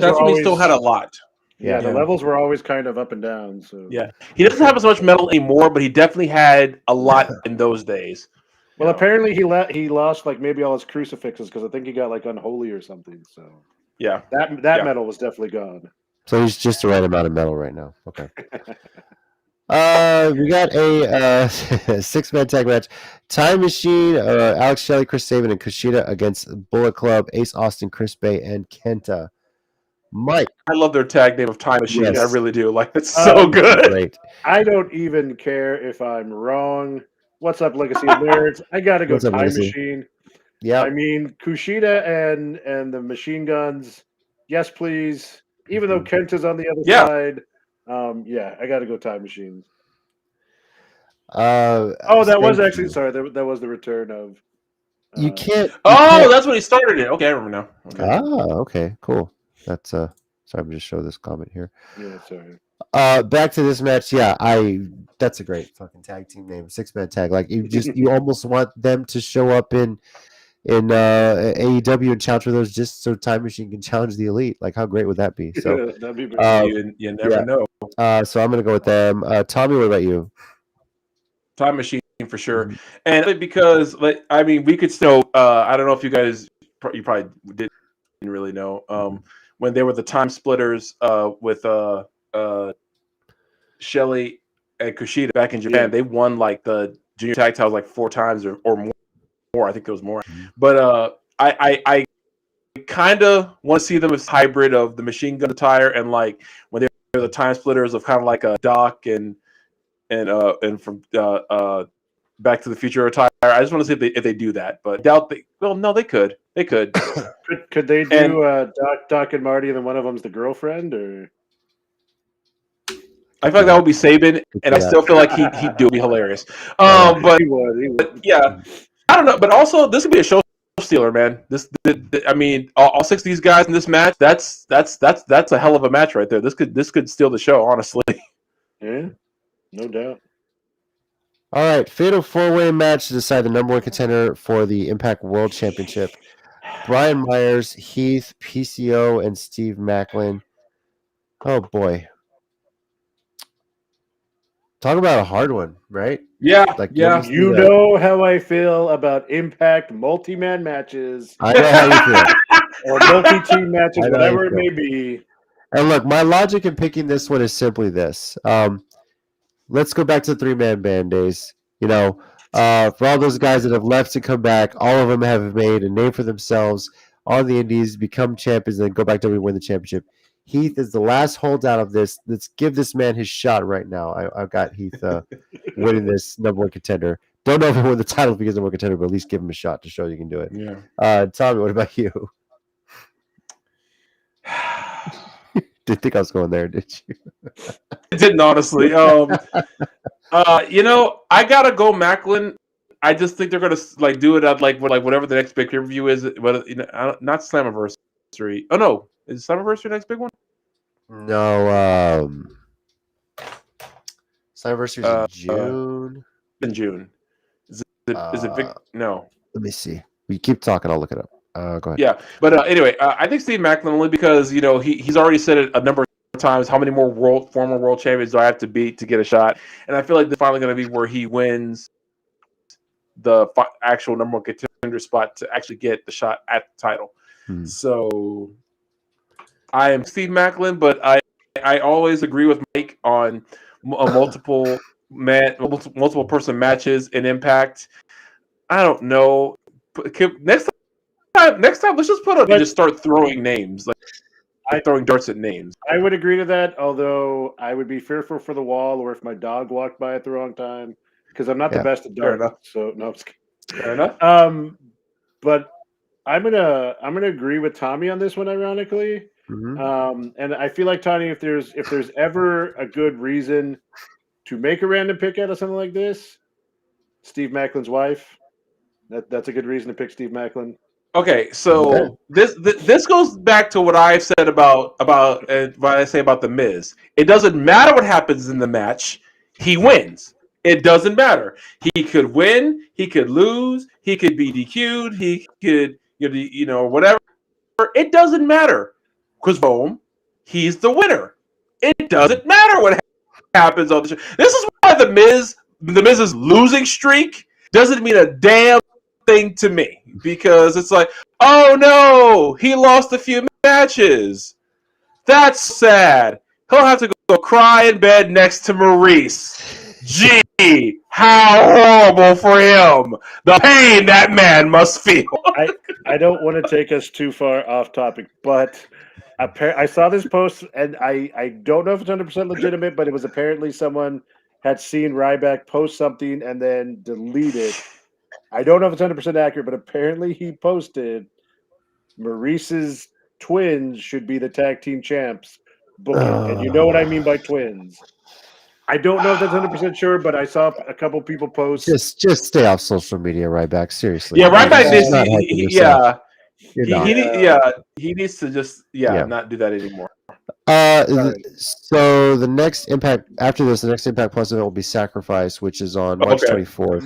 that's when he still had a lot. Yeah, the levels were always kind of up and down. So yeah, he doesn't have as much metal anymore, but he definitely had a lot in those days. Well, apparently he lost like maybe all his crucifixes because I think he got like unholy or something. So yeah, that metal was definitely gone. So he's just the right amount of metal right now. Okay. We got a 6-man tag match. Time Machine, Alex Shelley, Chris Sabin, and Kushida against Bullet Club, Ace Austin, Chris Bay, and Kenta. Mike. I love their tag name of Time Machine. Yes. I really do. Like, it's so good. Great. I don't even care if I'm wrong. What's up, Legacy of Nerds? I gotta go What's up, Time Legacy? Machine. Yeah. I mean, Kushida and the Machine Guns. Yes, please. Even though Kenta's on the other side. Yeah, I gotta go Time Machine. That was actually sorry. That was the return of. You can't. That's when he started it. Okay, I remember now. Okay. Okay, cool. That's sorry, I'm just showing this comment here. Yeah, sorry. Back to this match. Yeah, that's a great fucking tag team name. 6-man tag. Like you almost want them to show up in AEW and challenge for those just so Time Machine can challenge the Elite. Like, how great would that be? So that'd be you never know. So I'm gonna go with them. Tommy, what about you? Time Machine for sure, and because we could still. I don't know if you guys you probably didn't really know when they were the Time Splitters with Shelly and Kushida back in Japan. They won like the junior tag titles like 4 times or more. I think there was more, but I kind of want to see them as hybrid of the Machine Gun attire and like when they were the Time Splitters of kind of like a Doc and from Back to the Future attire. I just want to see if they do that, but I doubt they. Well, no, they could. They could. Could they do Doc and Marty, and then one of them's the girlfriend, or? I feel like that would be Sabin, and I still feel like he'd do be hilarious. But he would. Yeah, I don't know. But also, this could be a show stealer, man. I mean, all 6 of these guys in this match. That's a hell of a match right there. This could steal the show, honestly. Yeah, no doubt. All right, fatal 4-way match to decide the number 1 contender for the Impact World Championship. Brian Myers, Heath, PCO, and Steve Macklin. Oh boy. Talk about a hard one, right? Yeah, like You know how I feel about Impact multi-man matches. I know how you feel. Or multi-team matches, whatever it may be. And look, my logic in picking this one is simply this. Let's go back to the 3-man band days. You know, for all those guys that have left to come back, all of them have made a name for themselves on the indies, become champions, and then go back to win the championship. Heath is the last holdout of this. Let's give this man his shot right now. I've got Heath winning this number 1 contender. Don't know if he'll win the title because number 1 contender, but at least give him a shot to show you can do it. Yeah. Tommy, what about you? Didn't think I was going there, did you? I didn't, honestly. You know, I gotta go Macklin. I just think they're gonna like do it at like whatever the next big review is. But not Slammiversary. Oh no, is Slammiversary the next big one? No. Slammiversary is in June. In June. Is it big? No. Let me see. We keep talking. I'll look it up. Go ahead. Yeah, but anyway, I think Steve Macklin only because he's already said it a number of times. How many more former world champions do I have to beat to get a shot? And I feel like they're finally going to be where he wins the actual number 1 contender spot to actually get the shot at the title. So I am Steve Macklin, but I always agree with Mike on multiple person matches in Impact. I don't know. Next time, let's just just start throwing names, like throwing darts at names. I would agree to that, although I would be fearful for the wall or if my dog walked by at the wrong time, because I'm not the best at darts. So no, I'm just kidding. Fair enough. But I'm gonna agree with Tommy on this one, ironically. And I feel like Tommy, if there's ever a good reason to make a random pick out of something like this, Steve Macklin's wife. That's a good reason to pick Steve Macklin. Okay, so this goes back to what I've said about what I say about the Miz. It doesn't matter what happens in the match; he wins. It doesn't matter. He could win, he could lose, he could be DQ'd, he could whatever. It doesn't matter because boom, he's the winner. It doesn't matter what happens on the show. This is why the Miz's losing streak doesn't mean a damn thing to me, because it's like, oh no, he lost a few matches. That's sad. He'll have to go cry in bed next to Maurice. Gee, how horrible for him. The pain that man must feel. I don't want to take us too far off topic, but I saw this post, and I don't know if it's 100% legitimate, but it was apparently someone had seen Ryback post something and then delete it. I don't know if it's 100% accurate, but apparently he posted Maurice's twins should be the tag team champs. Book it. And you know what I mean by twins. I don't know if that's 100% sure, but I saw a couple people post. Just stay off social media, Ryback. Seriously. Yeah, Ryback This is not helping yourself. He needs to just not do that anymore. So the next Impact after this, the next Impact Plus event will be Sacrifice, which is on March 24th.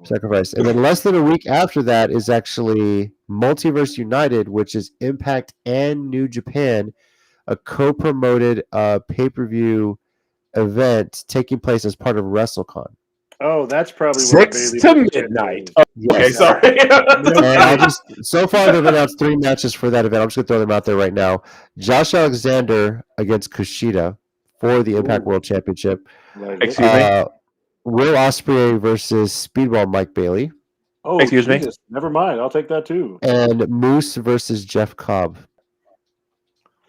Sacrifice, and then less than a week after that is actually Multiverse United, which is Impact and New Japan, a co-promoted pay-per-view event taking place as part of WrestleCon. Oh, that's probably 6 to midnight. Okay, sorry. And so far, they've announced 3 matches for that event. I'm just going to throw them out there right now. Josh Alexander against Kushida for the Impact World Championship. Excuse me? Will Ospreay versus Speedball Mike Bailey. Oh, excuse me? Never mind. I'll take that too. And Moose versus Jeff Cobb.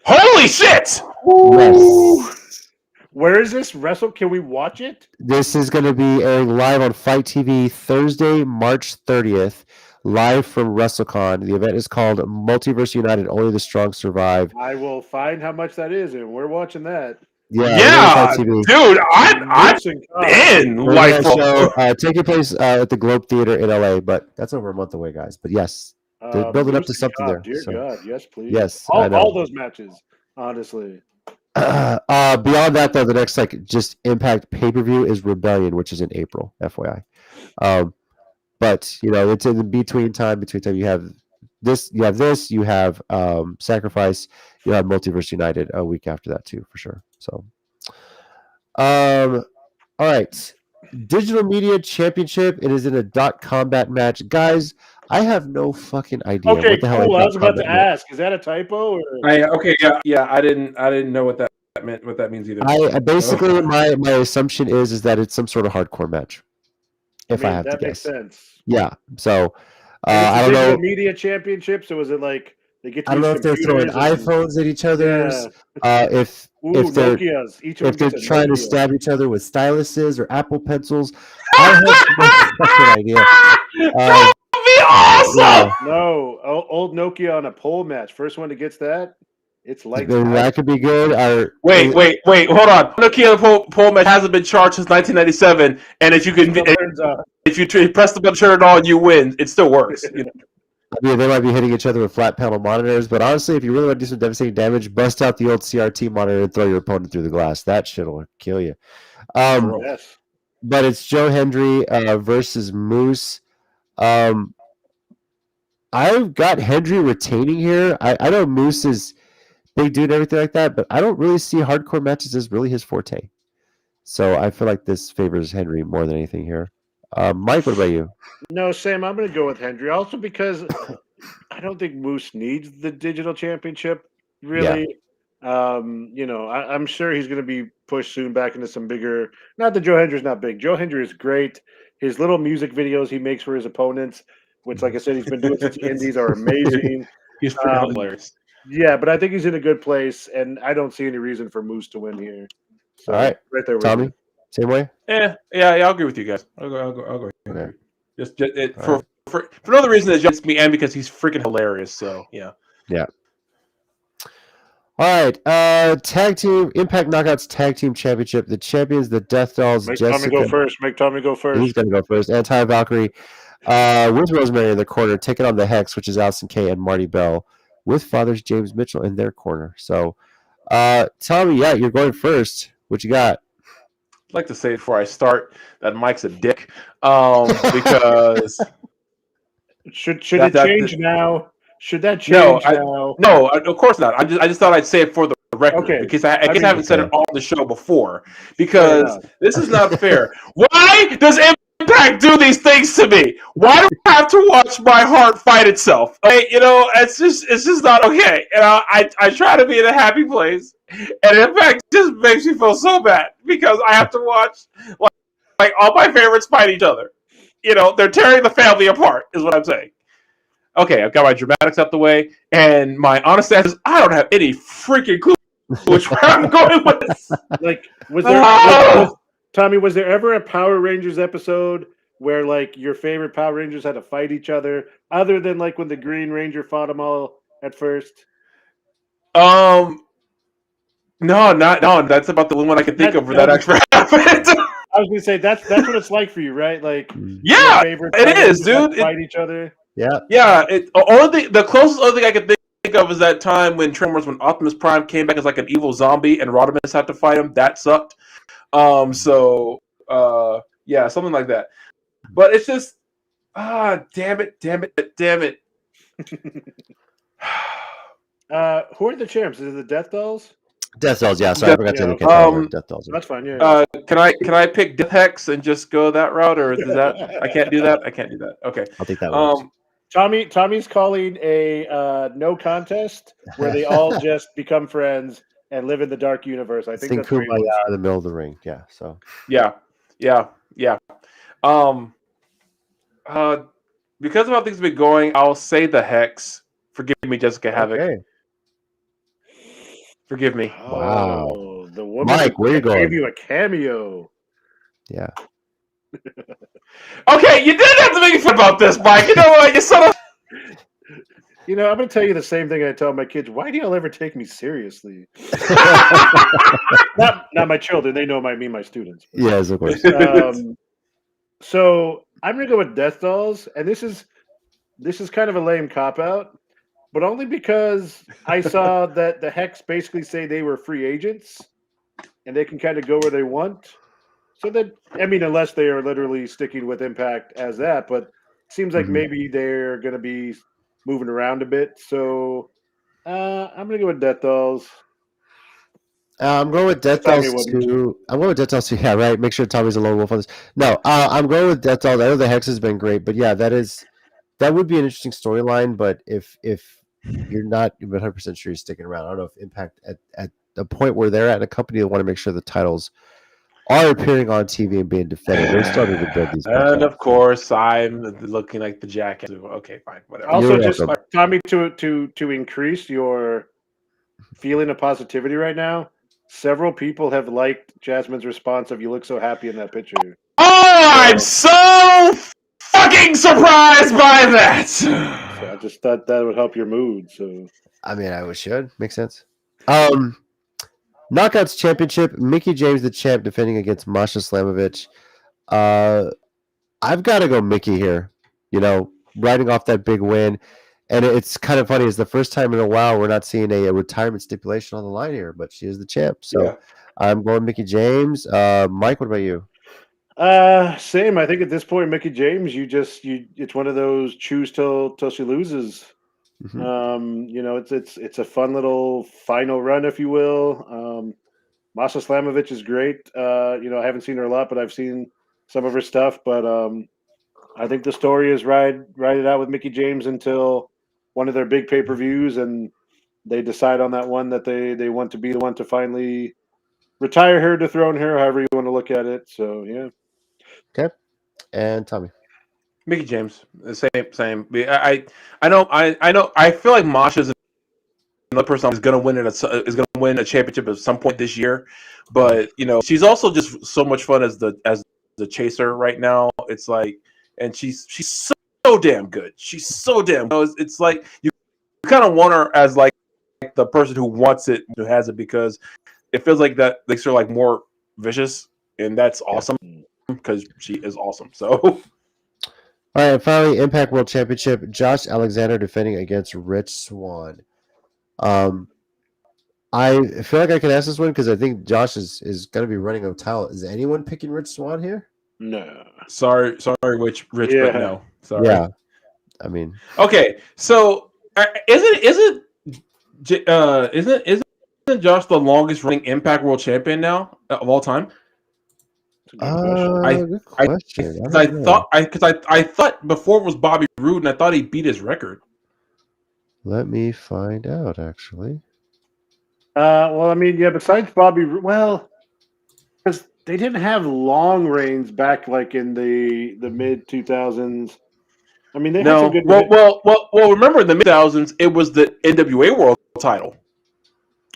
Holy shit! Yes. Where is this? Can we watch it? This is going to be airing live on Fight TV Thursday, March 30th, live from WrestleCon. The event is called Multiverse United, Only the Strong Survive. I will find how much that is, and we're watching that. Yeah, dude, I'm in. Like, taking place at the Globe Theater in LA, but that's over a month away, guys. But yes, they're building up to something there. Dear God, yes, please. Yes, all those matches, honestly. Beyond that, though, the next just Impact pay-per-view is Rebellion, which is in April, FYI. But it's in the between time. You have this, you have Sacrifice, you have Multiverse United a week after that too, for sure. So, all right, Digital Media Championship. It is in a .combat match, guys. I have no fucking idea. Okay, what the hell cool. I was about to ask. Is that a typo? Or? I didn't know what that meant. What that means either. I basically my assumption is that it's some sort of hardcore match. I have to guess. That makes sense. Yeah. So I don't know. Media Championship. So is it like they get? To I don't know if they're throwing iPhones at each other's. Yeah. If Nokias. if they're trying to stab each other with styluses or Apple pencils, I have no fucking idea. Be awesome. Yeah. No, old Nokia on a pole match. First one that gets that, it's like that could be good. Wait, hold on. Nokia pole match hasn't been charged since 1997, and if you press the button, turn it on, you win. It still works. I mean, they might be hitting each other with flat panel monitors, but honestly, if you really want to do some devastating damage, bust out the old CRT monitor and throw your opponent through the glass. That shit will kill you. Yes. But it's Joe Hendry versus Moose. I've got Hendry retaining here. I know Moose is big dude and everything like that, but I don't really see hardcore matches as really his forte. So I feel like this favors Hendry more than anything here. Mike, what about you? No, Sam, I'm going to go with Hendry. Also because I don't think Moose needs the digital championship, really. Yeah. I'm sure he's going to be pushed soon back into some bigger. Not that Joe Hendry's not big. Joe Hendry is great. His little music videos he makes for his opponents, which, like I said, he's been doing since the Indies, are amazing. He's freaking hilarious. Yeah, but I think he's in a good place, and I don't see any reason for Moose to win here. So, all right, there, Tommy, same way. Yeah, I'll agree with you guys. I'll go. Okay. For no other reason than just me, and because he's freaking hilarious. So yeah. All right, tag team Impact Knockouts Tag Team Championship. The champions, the Death Dolls. Make Tommy go first. He's gonna go first. And Ty Valkyrie, with Rosemary in the corner, taking on the Hex, which is Allison Kay and Marty Bell, with Fathers James Mitchell in their corner. So, Tommy, you're going first. What you got? I'd like to say before I start that Mike's a dick, because should it change now? Should that change now? No, of course not. I just thought I'd say it for the record, because I guess I haven't said it on the show before, because this is not fair. Why does Impact do these things to me? Why do I have to watch my heart fight itself? Okay, it's just not okay. I try to be in a happy place, and Impact just makes me feel so bad because I have to watch like all my favorites fight each other. They're tearing the family apart, is what I'm saying. Okay, I've got my dramatics out the way, and my honest answer is I don't have any freaking clue which way I'm going with this. Like, was Tommy, was there ever a Power Rangers episode where like your favorite Power Rangers had to fight each other, other than like when the Green Ranger fought them all at first? No. That's about the only one I can think of where that actually happened. I was gonna say that's what it's like for you, right? Like, yeah, your favorite Power it is, Rangers had dude. to fight each other. Yeah. The closest other thing I can think of is that time when Optimus Prime came back as like an evil zombie and Rodimus had to fight him. That sucked. Yeah, something like that. But it's just, damn it. Who are the champs? Is it the Death Dolls? Death Dolls, yeah. Sorry, I forgot to look at that. Death Dolls. That's fine. Yeah. Can I pick Death Hex and just go that route, or is that I can't do that? I can't do that. Okay, I'll take that one. Tommy's calling a no contest where they all just become friends and live in the dark universe. I think that's Kumbaya in the middle of the ring. Yeah. So. Yeah. Because of how things have been going, I'll say the Hex. Forgive me, Jessica Havoc. Okay. Forgive me. Wow. Oh, the woman Mike, where you going? Gave you a cameo. Yeah. Okay, you didn't have to make me fun about this, Mike. You know what? You son of. You know, I'm going to tell you the same thing I tell my kids. Why do y'all ever take me seriously? not my children. They know I mean my students. Yes, of course. So I'm going to go with Death Dolls, and this is kind of a lame cop out, but only because I saw that the Hex basically say they were free agents, and they can kind of go where they want. So that, I mean, unless they are literally sticking with Impact as that, but it seems like maybe they're going to be moving around a bit. So I'm going to go with Death Dolls. I'm going with Death Dolls too. I'm going with Death Dolls too. Yeah, right. Make sure Tommy's a lone wolf on this. No, I'm going with Death Dolls. I know the Hex has been great, but yeah, that would be an interesting storyline. But if you're not 100% sure you're sticking around, I don't know if Impact at the point where they're at in a company, they want to make sure the titles are appearing on TV and being defended. They're starting to build these. And of course, I'm looking like the jackass. Okay, fine, whatever. Also, just Tommy, to increase your feeling of positivity right now, several people have liked Jasmine's response of "You look so happy in that picture." Oh, I'm so fucking surprised by that. So I just thought that would help your mood. So I mean, I should make sense. Knockouts Championship, Mickie James the champ defending against Masha Slamovich. I've got to go Mickie here, riding off that big win. And it's kind of funny. It's the first time in a while we're not seeing a retirement stipulation on the line here, but she is the champ. So I'm going Mickie James. Mike, what about you? Same. I think at this point, Mickie James, it's one of those choose till she loses. Mm-hmm. It's a fun little final run, if you will. Masha Slamovich is great. I haven't seen her a lot, but I've seen some of her stuff. But I think the story is ride it out with Mickie James until one of their big pay-per-views, and they decide on that one that they want to be the one to finally retire her, dethrone her, however you want to look at it. So yeah. Okay. And Tommy. Mickie James, same. I know. I feel like Masha's another person is going to win a championship at some point this year, but she's also just so much fun as the chaser right now. It's like, and she's so damn good. She's so damn. It's like you kind of want her as like the person who wants it, who has it, because it feels like that makes her like more vicious, and that's awesome because she is awesome. So. All right, finally, Impact World Championship, Josh Alexander defending against Rich Swann. I feel like I can ask this one because I think Josh is going to be running a title. Is anyone picking Rich Swann here? No. Sorry, Rich, but no. Sorry. Yeah. I mean. Okay, so isn't Josh the longest running Impact World Champion now of all time? Good question. I thought before it was Bobby Roode, and I thought he beat his record. Let me find out, actually. Well, I mean, yeah. Besides Bobby, because they didn't have long reigns back like in the mid 2000s. I mean, they had some good. Well. Remember in the mid-2000s, it was the NWA World Title.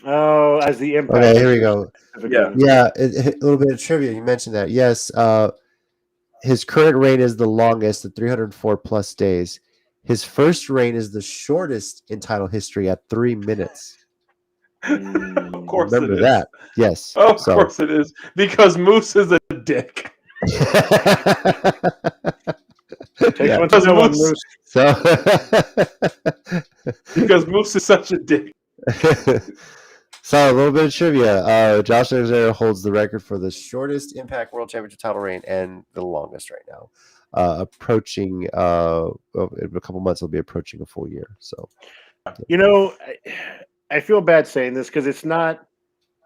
Oh, as the Impact. Okay, here we go. Yeah. Yeah, a little bit of trivia. You mentioned that. Yes, his current reign is the longest at 304 plus days. His first reign is the shortest in title history at 3 minutes. Of course Remember it is. that. Yes. Of course it is. Because Moose is a dick. Take one to know one, Moose. So because Moose is such a dick. So a little bit of trivia. Josh Alexander holds the record for the shortest Impact World Championship title reign and the longest right now. Approaching in a couple months, he'll be approaching a full year. So, you know, I feel bad saying this because it's not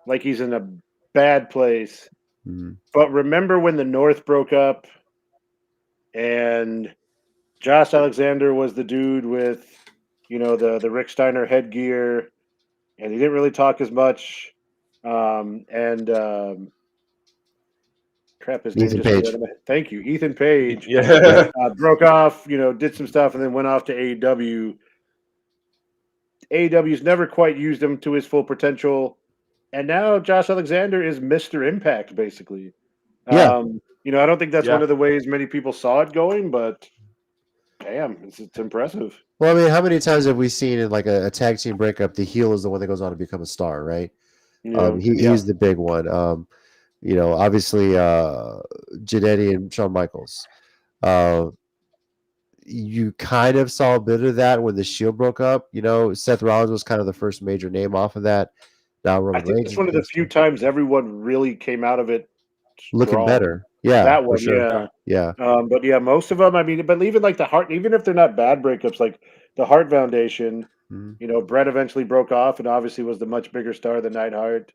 like he's in a bad place. mm-hmm. But remember when the North broke up and Josh Alexander was the dude with, you know, the Rick Steiner headgear, and he didn't really talk as much. Crap, his name Ethan just Page. went out of my head. Thank you, Ethan Page. Yeah. Broke off, you know, did some stuff, and then went off to AEW. AEW's never quite used him to his full potential, and now Josh Alexander is Mr. Impact, basically. Yeah. You know, I don't think that's one of the ways many people saw it going, but damn, it's impressive. Well, I mean, how many times have we seen in like a tag team breakup, the heel is the one that goes on to become a star, right? Yeah. He's the big one. You know, obviously, Jannetty and Shawn Michaels. You kind of saw a bit of that when the Shield broke up. You know, Seth Rollins was kind of the first major name off of that. Now Roman I think Reigns it's one of the few times everyone really came out of it looking strong. better. Yeah, that one, sure. yeah. But yeah, most of them, I mean, but even like the Hart, even if they're not bad breakups, like the Hart Foundation, you know, Brett eventually broke off and obviously was the much bigger star than Neidhart.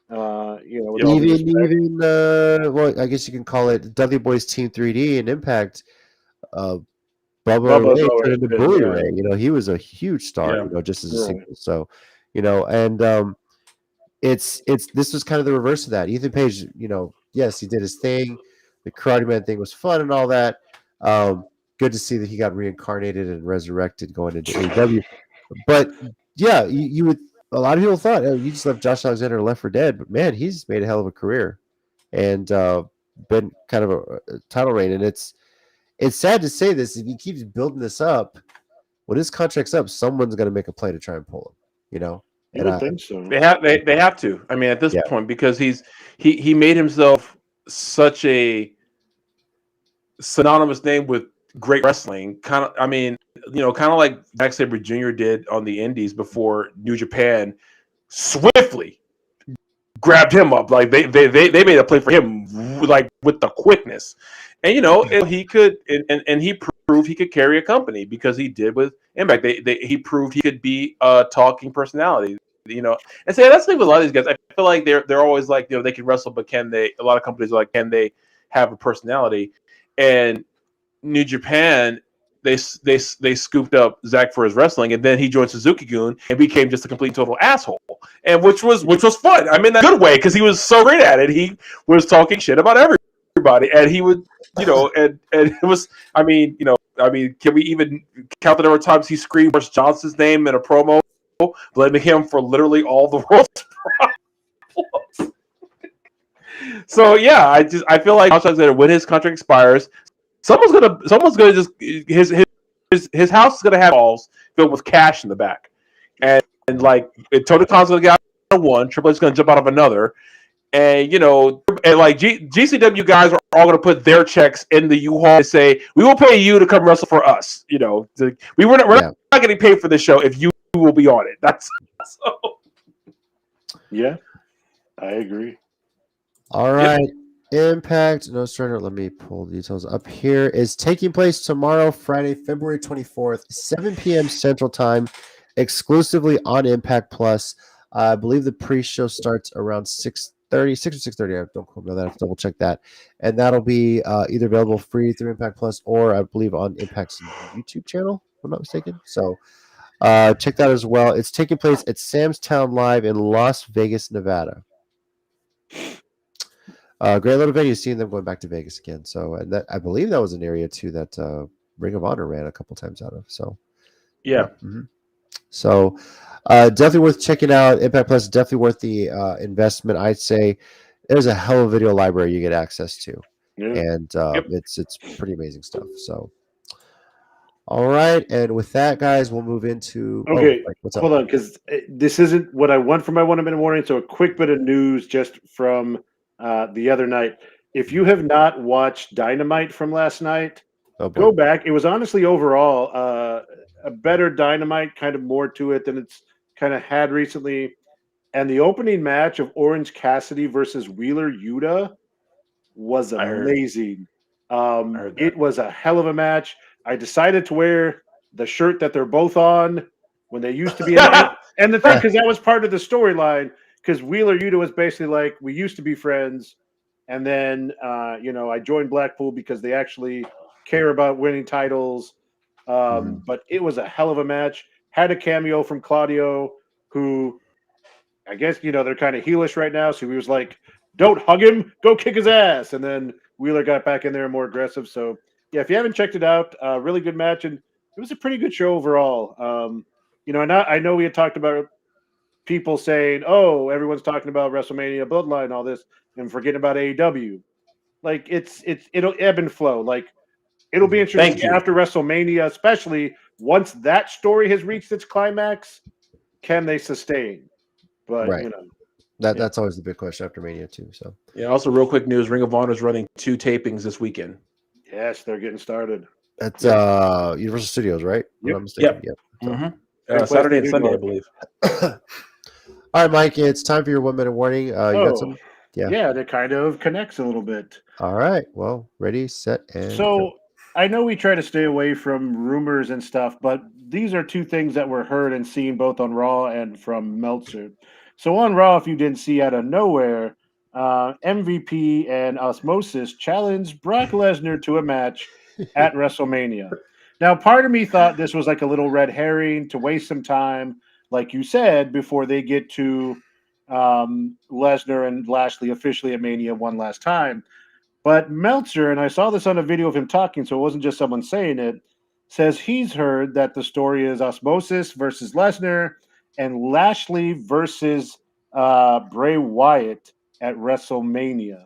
You know, with all even well, I guess you can call it Dudley Boys Team 3D and Impact. Bubba Ray turned into Bully Ray. You know, he was a huge star. You know, just as a single. So, you know, and this was kind of the reverse of that. Ethan Page, you know, yes, he did his thing. The Karate Man thing was fun and all that. Good to see that he got reincarnated and resurrected going into AEW. But yeah, you would. A lot of people thought, oh, you just left Josh Alexander left for dead, but man, he's made a hell of a career and been kind of a title reign. And it's sad to say this. If he keeps building this up, when his contract's up, someone's going to make a play to try and pull him. You know, I would think so. They have to. I mean, at this point, because he made himself such a synonymous name with great wrestling. Kind of, I mean, you know, kind of like Zack Sabre Jr. did on the Indies before New Japan swiftly grabbed him up. Like they made a play for him, like with the quickness, and you know, he could, and he proved he could carry a company because he did with Impact. He proved he could be a talking personality. You know, and so that's the thing with a lot of these guys. I feel like they're always like, you know, they can wrestle, but can they? A lot of companies are like, can they have a personality? And New Japan, they scooped up Zach for his wrestling, and then he joined Suzuki-gun and became just a complete total asshole, and which was fun. I mean, in a good way, because he was so great at it. He was talking shit about everybody, and he would, you know, and it was. I mean, you know, can we even count the number of times he screamed Boris Johnson's name in a promo, blaming him for literally all the world's problems? So yeah, I feel like when his contract expires, someone's gonna just his house is gonna have walls filled with cash in the back, and like Tony Khan's gonna get out of one, Triple H's gonna jump out of another, and you know, and like GCW guys are all gonna put their checks in the U-Haul and say, we will pay you to come wrestle for us. You know, we're not getting paid for this show if you will be on it. That's so. Yeah, I agree. All right. Impact No Surrender. Let me pull the details up here. Is taking place tomorrow, Friday, February 24th, 7 p.m. Central Time, exclusively on Impact Plus. I believe the pre-show starts around 6:30, 6 or 6:30. I don't quote me on that. I have to double check that. And that'll be either available free through Impact Plus or I believe on Impact's YouTube channel, if I'm not mistaken. So check that as well. It's taking place at Sam's Town Live in Las Vegas, Nevada. Great little venue. Seeing them going back to Vegas again. So that I believe that was an area too that Ring of Honor ran a couple times out of. So Yeah. Mm-hmm. So definitely worth checking out. Impact Plus is definitely worth the investment. I'd say there's a hell of a video library you get access to, and it's pretty amazing stuff. So, all right, and with that, guys, we'll move into. Okay, what's hold up? on, because this isn't what I want for my 1 minute warning. So a quick bit of news just from the other night. If you have not watched Dynamite from last night, go back. It was honestly overall a better Dynamite, kind of more to it than it's kind of had recently. And the opening match of Orange Cassidy versus Wheeler Yuta was amazing. It was a hell of a match. I decided to wear the shirt that they're both on when they used to be in and the thing, because that was part of the storyline, because Wheeler Yuta was basically like, we used to be friends, and then I joined Blackpool because they actually care about winning titles. But it was a hell of a match. Had a cameo from Claudio, who I guess they're kind of heelish right now, so he was like, don't hug him, go kick his ass. And then Wheeler got back in there and more aggressive. So yeah, if you haven't checked it out, really good match, and it was a pretty good show overall. I know we had talked about people saying, "Oh, everyone's talking about WrestleMania Bloodline, all this, and forgetting about AEW." Like it'll ebb and flow. Like it'll be interesting after WrestleMania, especially once that story has reached its climax. Can they sustain? But that's always the big question after Mania too. So yeah. Also, real quick news: Ring of Honor is running 2 tapings this weekend. Yes, they're getting started. That's Universal Studios, right? Yep. Yep. So, Saturday and Sunday, I believe. All right, Mike. It's time for your 1 minute warning. You got some? Yeah, that kind of connects a little bit. All right. Well, ready, set, and go. I know we try to stay away from rumors and stuff, but these are 2 things that were heard and seen both on Raw and from Meltzer. So on Raw, if you didn't see out of nowhere, MVP and Osmosis challenged Brock Lesnar to a match at WrestleMania. Now, part of me thought this was like a little red herring to waste some time, like you said, before they get to Lesnar and Lashley officially at Mania one last time. But Meltzer, and I saw this on a video of him talking, so it wasn't just someone saying it, says he's heard that the story is Osmosis versus Lesnar and Lashley versus Bray Wyatt at WrestleMania,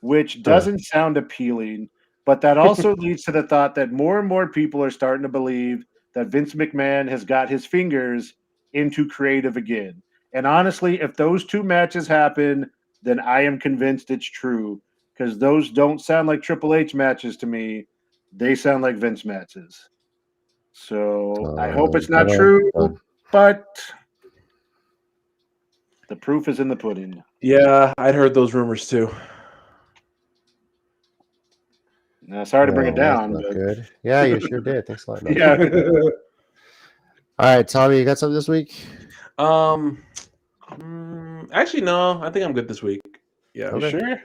which doesn't sound appealing, but that also leads to the thought that more and more people are starting to believe that Vince McMahon has got his fingers into creative again. And honestly, if those 2 matches happen, then I am convinced it's true, because those don't sound like Triple H matches to me. They sound like Vince matches. So I hope it's not true, but the proof is in the pudding. Yeah, I'd heard those rumors too. Now, sorry to bring it down. But... Good. Yeah, you sure did. Thanks a lot. Yeah. All right, Tommy, you got something this week? Actually, no. I think I'm good this week. Yeah. Okay. You sure?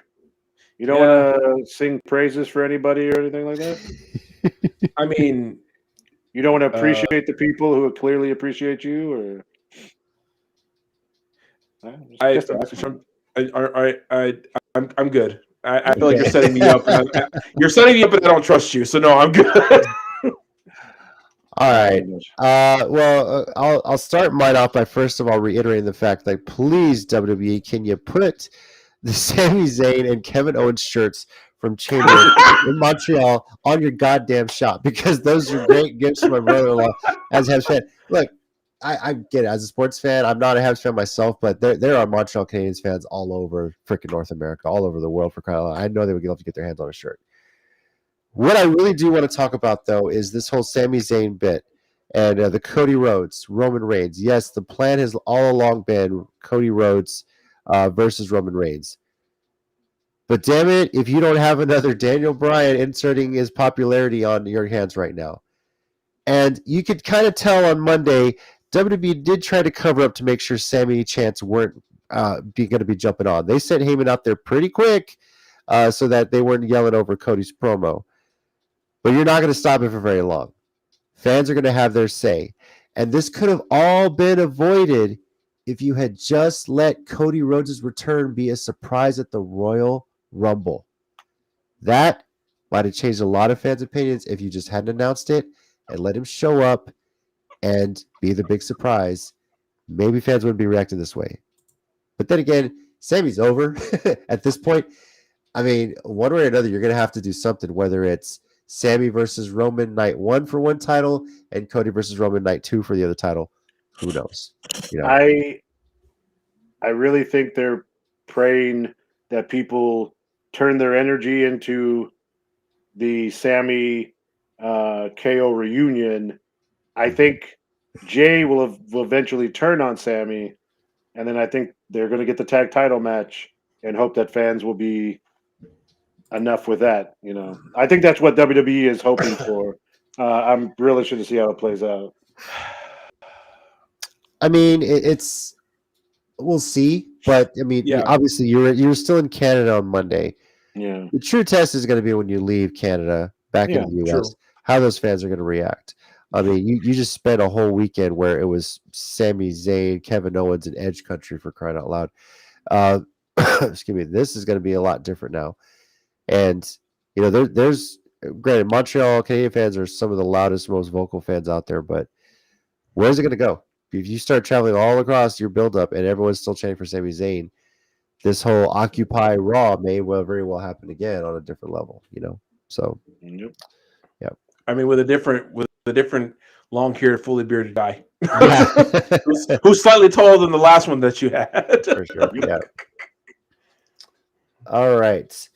You don't want to sing praises for anybody or anything like that? I mean, you don't want to appreciate the people who clearly appreciate you, or I'm good. I feel like you're setting me up. You're setting me up, but I don't trust you. So no, I'm good. All right. I'll start mine off by first of all reiterating the fact that please WWE, can you put the Sami Zayn and Kevin Owens shirts from Chamber in Montreal on your goddamn shop, because those are great gifts for my brother-in-law as a Habs fan. Look, I get it. As a sports fan, I'm not a Habs fan myself, but there are Montreal Canadiens fans all over freaking North America, all over the world for crying out loud. I know they would love to get their hands on a shirt. What I really do want to talk about, though, is this whole Sami Zayn bit and the Cody Rhodes, Roman Reigns. Yes, the plan has all along been Cody Rhodes versus Roman Reigns. But damn it, if you don't have another Daniel Bryan inserting his popularity on your hands right now. And you could kind of tell on Monday, WWE did try to cover up to make sure Sammy and Chance weren't going to be jumping on. They sent Heyman out there pretty quick so that they weren't yelling over Cody's promo. But you're not going to stop it for very long. Fans are going to have their say. And this could have all been avoided if you had just let Cody Rhodes' return be a surprise at the Royal Rumble. That might have changed a lot of fans' opinions if you just hadn't announced it and let him show up and be the big surprise. Maybe fans wouldn't be reacting this way. But then again, Sammy's over at this point. I mean, one way or another, you're going to have to do something, whether it's Sammy versus Roman night 1 for one title and Cody versus Roman night 2 for the other title. Who knows? You know? I really think they're praying that people turn their energy into the Sammy KO reunion. I think Jay will eventually turn on Sammy, and then I think they're going to get the tag title match and hope that fans will be enough with that. You know, I think that's what WWE is hoping for. I'm really interested to see how it plays out. I mean, it's we'll see, but I mean, obviously you're still in Canada on Monday. Yeah, the true test is going to be when you leave Canada back into the US. How those fans are going to react. I mean, you just spent a whole weekend where it was Sami Zayn, Kevin Owens, and Edge country, for crying out loud. Excuse me. This is going to be a lot different now, and you know, there's granted Montreal Canadian fans are some of the loudest, most vocal fans out there, but where's it going to go? If you start traveling all across your buildup and everyone's still chanting for Sami Zayn, this whole Occupy Raw may very well happen again on a different level, you know. So, yep. I mean, with a different long-haired, fully bearded guy, yeah. who's slightly taller than the last one that you had. For sure. Yeah. All right.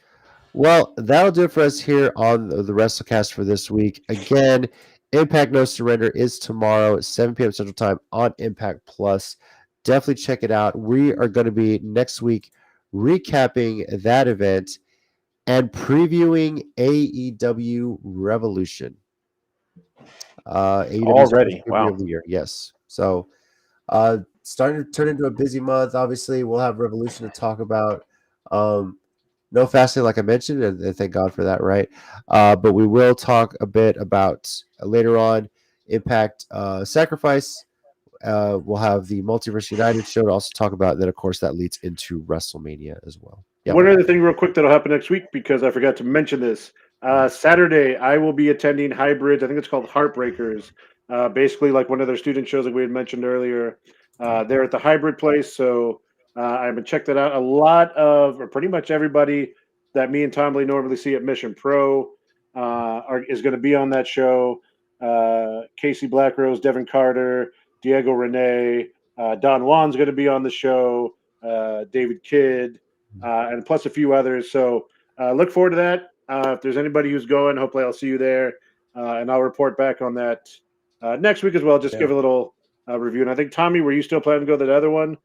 Well, that'll do it for us here on the WrestleCast for this week. Again, Impact No Surrender is tomorrow at 7 p.m. Central Time on Impact Plus. Definitely check it out. We are going to be next week recapping that event and previewing AEW Revolution. AEW Already, wow. of the year. Yes. So starting to turn into a busy month. Obviously, we'll have Revolution to talk about. No fasting, like I mentioned, and thank God for that, right? But we will talk a bit about later on Impact Sacrifice. We'll have the Multiverse United show to also talk about. Then, of course, that leads into WrestleMania as well. Yep. One other thing real quick that'll happen next week, because I forgot to mention this. Saturday, I will be attending Hybrids. I think it's called Heartbreakers. Basically like one of their student shows like we had mentioned earlier. They're at the Hybrid place, so I've been checked that out. A lot of, or pretty much everybody that me and Tom Lee normally see at Mission Pro is going to be on that show. Casey Blackrose, Devin Carter, Diego Rene, Don Juan's going to be on the show, David Kidd, and plus a few others. So look forward to that. If there's anybody who's going, hopefully I'll see you there, and I'll report back on that next week as well. Just give a little review. And I think, Tommy, were you still planning to go to that other one?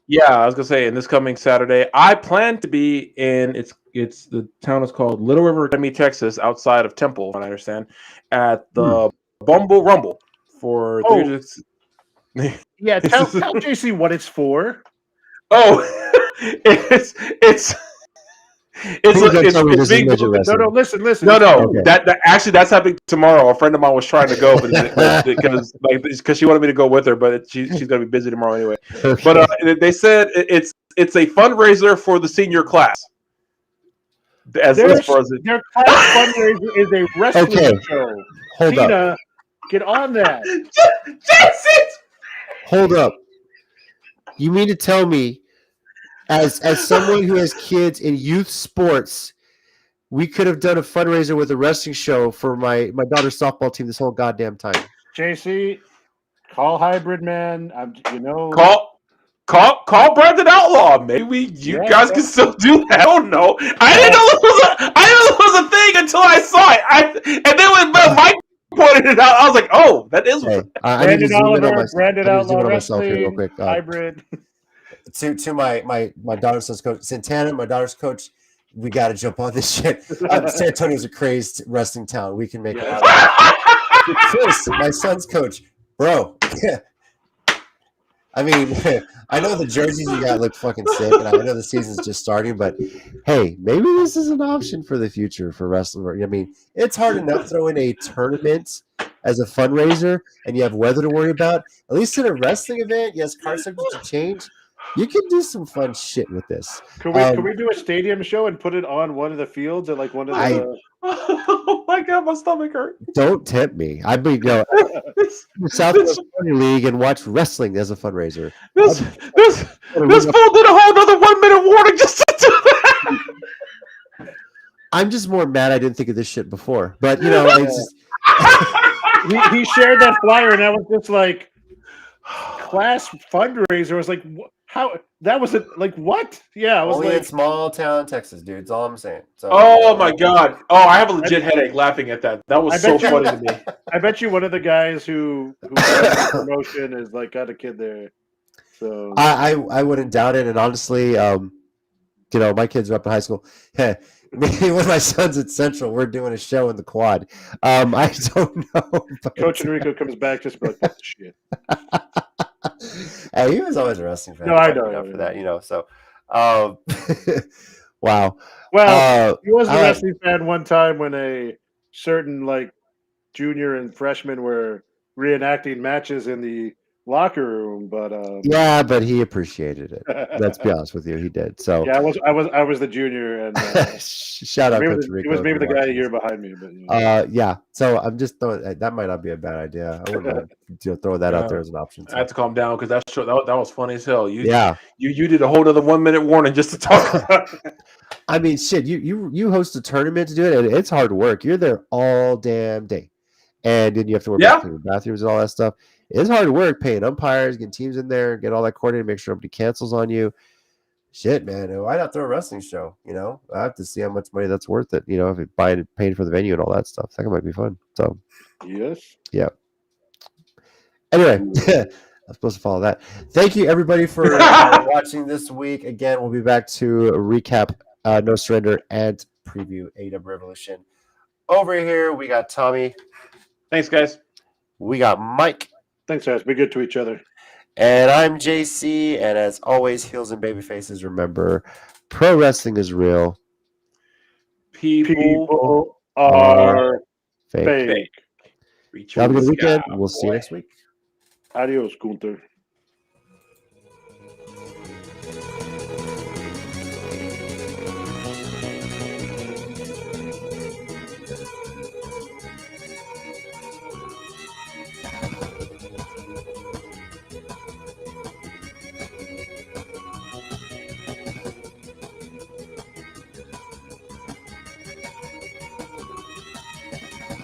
Yeah, I was gonna say, in this coming Saturday, I plan to be in. It's the town is called Little River Academy, Texas, outside of Temple, I understand, at the Bumble Rumble for. Yeah, tell JC what it's for. Oh, it's being no, listen. No, okay. That actually that's happening tomorrow. A friend of mine was trying to go, but because she wanted me to go with her, but she's gonna be busy tomorrow anyway. Okay. But they said it's a fundraiser for the senior class. Their class fundraiser is a wrestling show. Hold up. Get on that. Hold up. You mean to tell me, as someone who has kids in youth sports, we could have done a fundraiser with a wrestling show for my daughter's softball team this whole goddamn time? JC, call Hybrid Man. Call Brandon Outlaw. Maybe you guys can still do that. I don't know. I didn't know it was a thing until I saw it. And then when Mike pointed it out, I was like, "Oh, that is." Hey, Brandon Outlaw, wrestling Hybrid. To my daughter's son's coach, Santana, my daughter's coach, we got to jump on this shit. San Antonio's a crazed wrestling town. We can make it happen. Chris, my son's coach, bro. I mean, I know the jerseys you got look fucking sick, and I know the season's just starting, but hey, maybe this is an option for the future for wrestling. I mean, it's hard enough to throw in a tournament as a fundraiser, and you have weather to worry about. At least in a wrestling event, yes, cars subject to change. You can do some fun shit with this. Can we do a stadium show and put it on one of the fields at like one of the? Oh my god, my stomach hurt. Don't tempt me. I mean, This Southwest Funny League and watch wrestling as a fundraiser. this fool did a whole nother 1 minute warning just to do that. I'm just more mad I didn't think of this shit before. But it's just, he shared that flyer and that was just like class fundraiser. I was like, how that was it? Like what? Yeah, I was only like, in small town Texas, dude. That's all I'm saying. So, Oh my god. Oh, I have a legit headache laughing at that. That was so funny to me. I bet you one of the guys who runs the promotion is like got a kid there. So I wouldn't doubt it. And honestly, my kids are up in high school. Maybe when my son's at Central, we're doing a show in the quad. I don't know. Coach Enrico comes back just be like, what the shit. Hey, he was always a wrestling fan. No, I know. For that, So, wow. Well, he was a all right. wrestling fan one time when a certain like junior and freshman were reenacting matches in the locker room, but Yeah, but he appreciated it. Let's be honest with you, he did. So yeah, I was the junior, and shout out Coach Rico. He was maybe the guy a year behind me, but yeah. So I'm just throwing that might not be a bad idea. I wouldn't throw that out there as an option. I have to calm down because that was funny as hell. You did a whole other 1 minute warning just to talk about it. I mean, shit. You host a tournament to do it, and it's hard work. You're there all damn day, and then you have to work in bathrooms and all that stuff. It's hard work paying umpires, getting teams in there, get all that coordinated, make sure nobody cancels on you. Shit, man. Why not throw a wrestling show? I have to see how much money that's worth it. If you paying for the venue and all that stuff, that might be fun. So, yes. Yeah. Anyway, I'm supposed to follow that. Thank you, everybody, for watching this week. Again, we'll be back to recap No Surrender and preview AEW Revolution. Over here, we got Tommy. Thanks, guys. We got Mike. Thanks, guys. Be good to each other. And I'm JC. And as always, heels and baby faces, remember, pro wrestling is real. People are fake. fake. Have a good weekend. We'll see you next week. Adios, Gunther.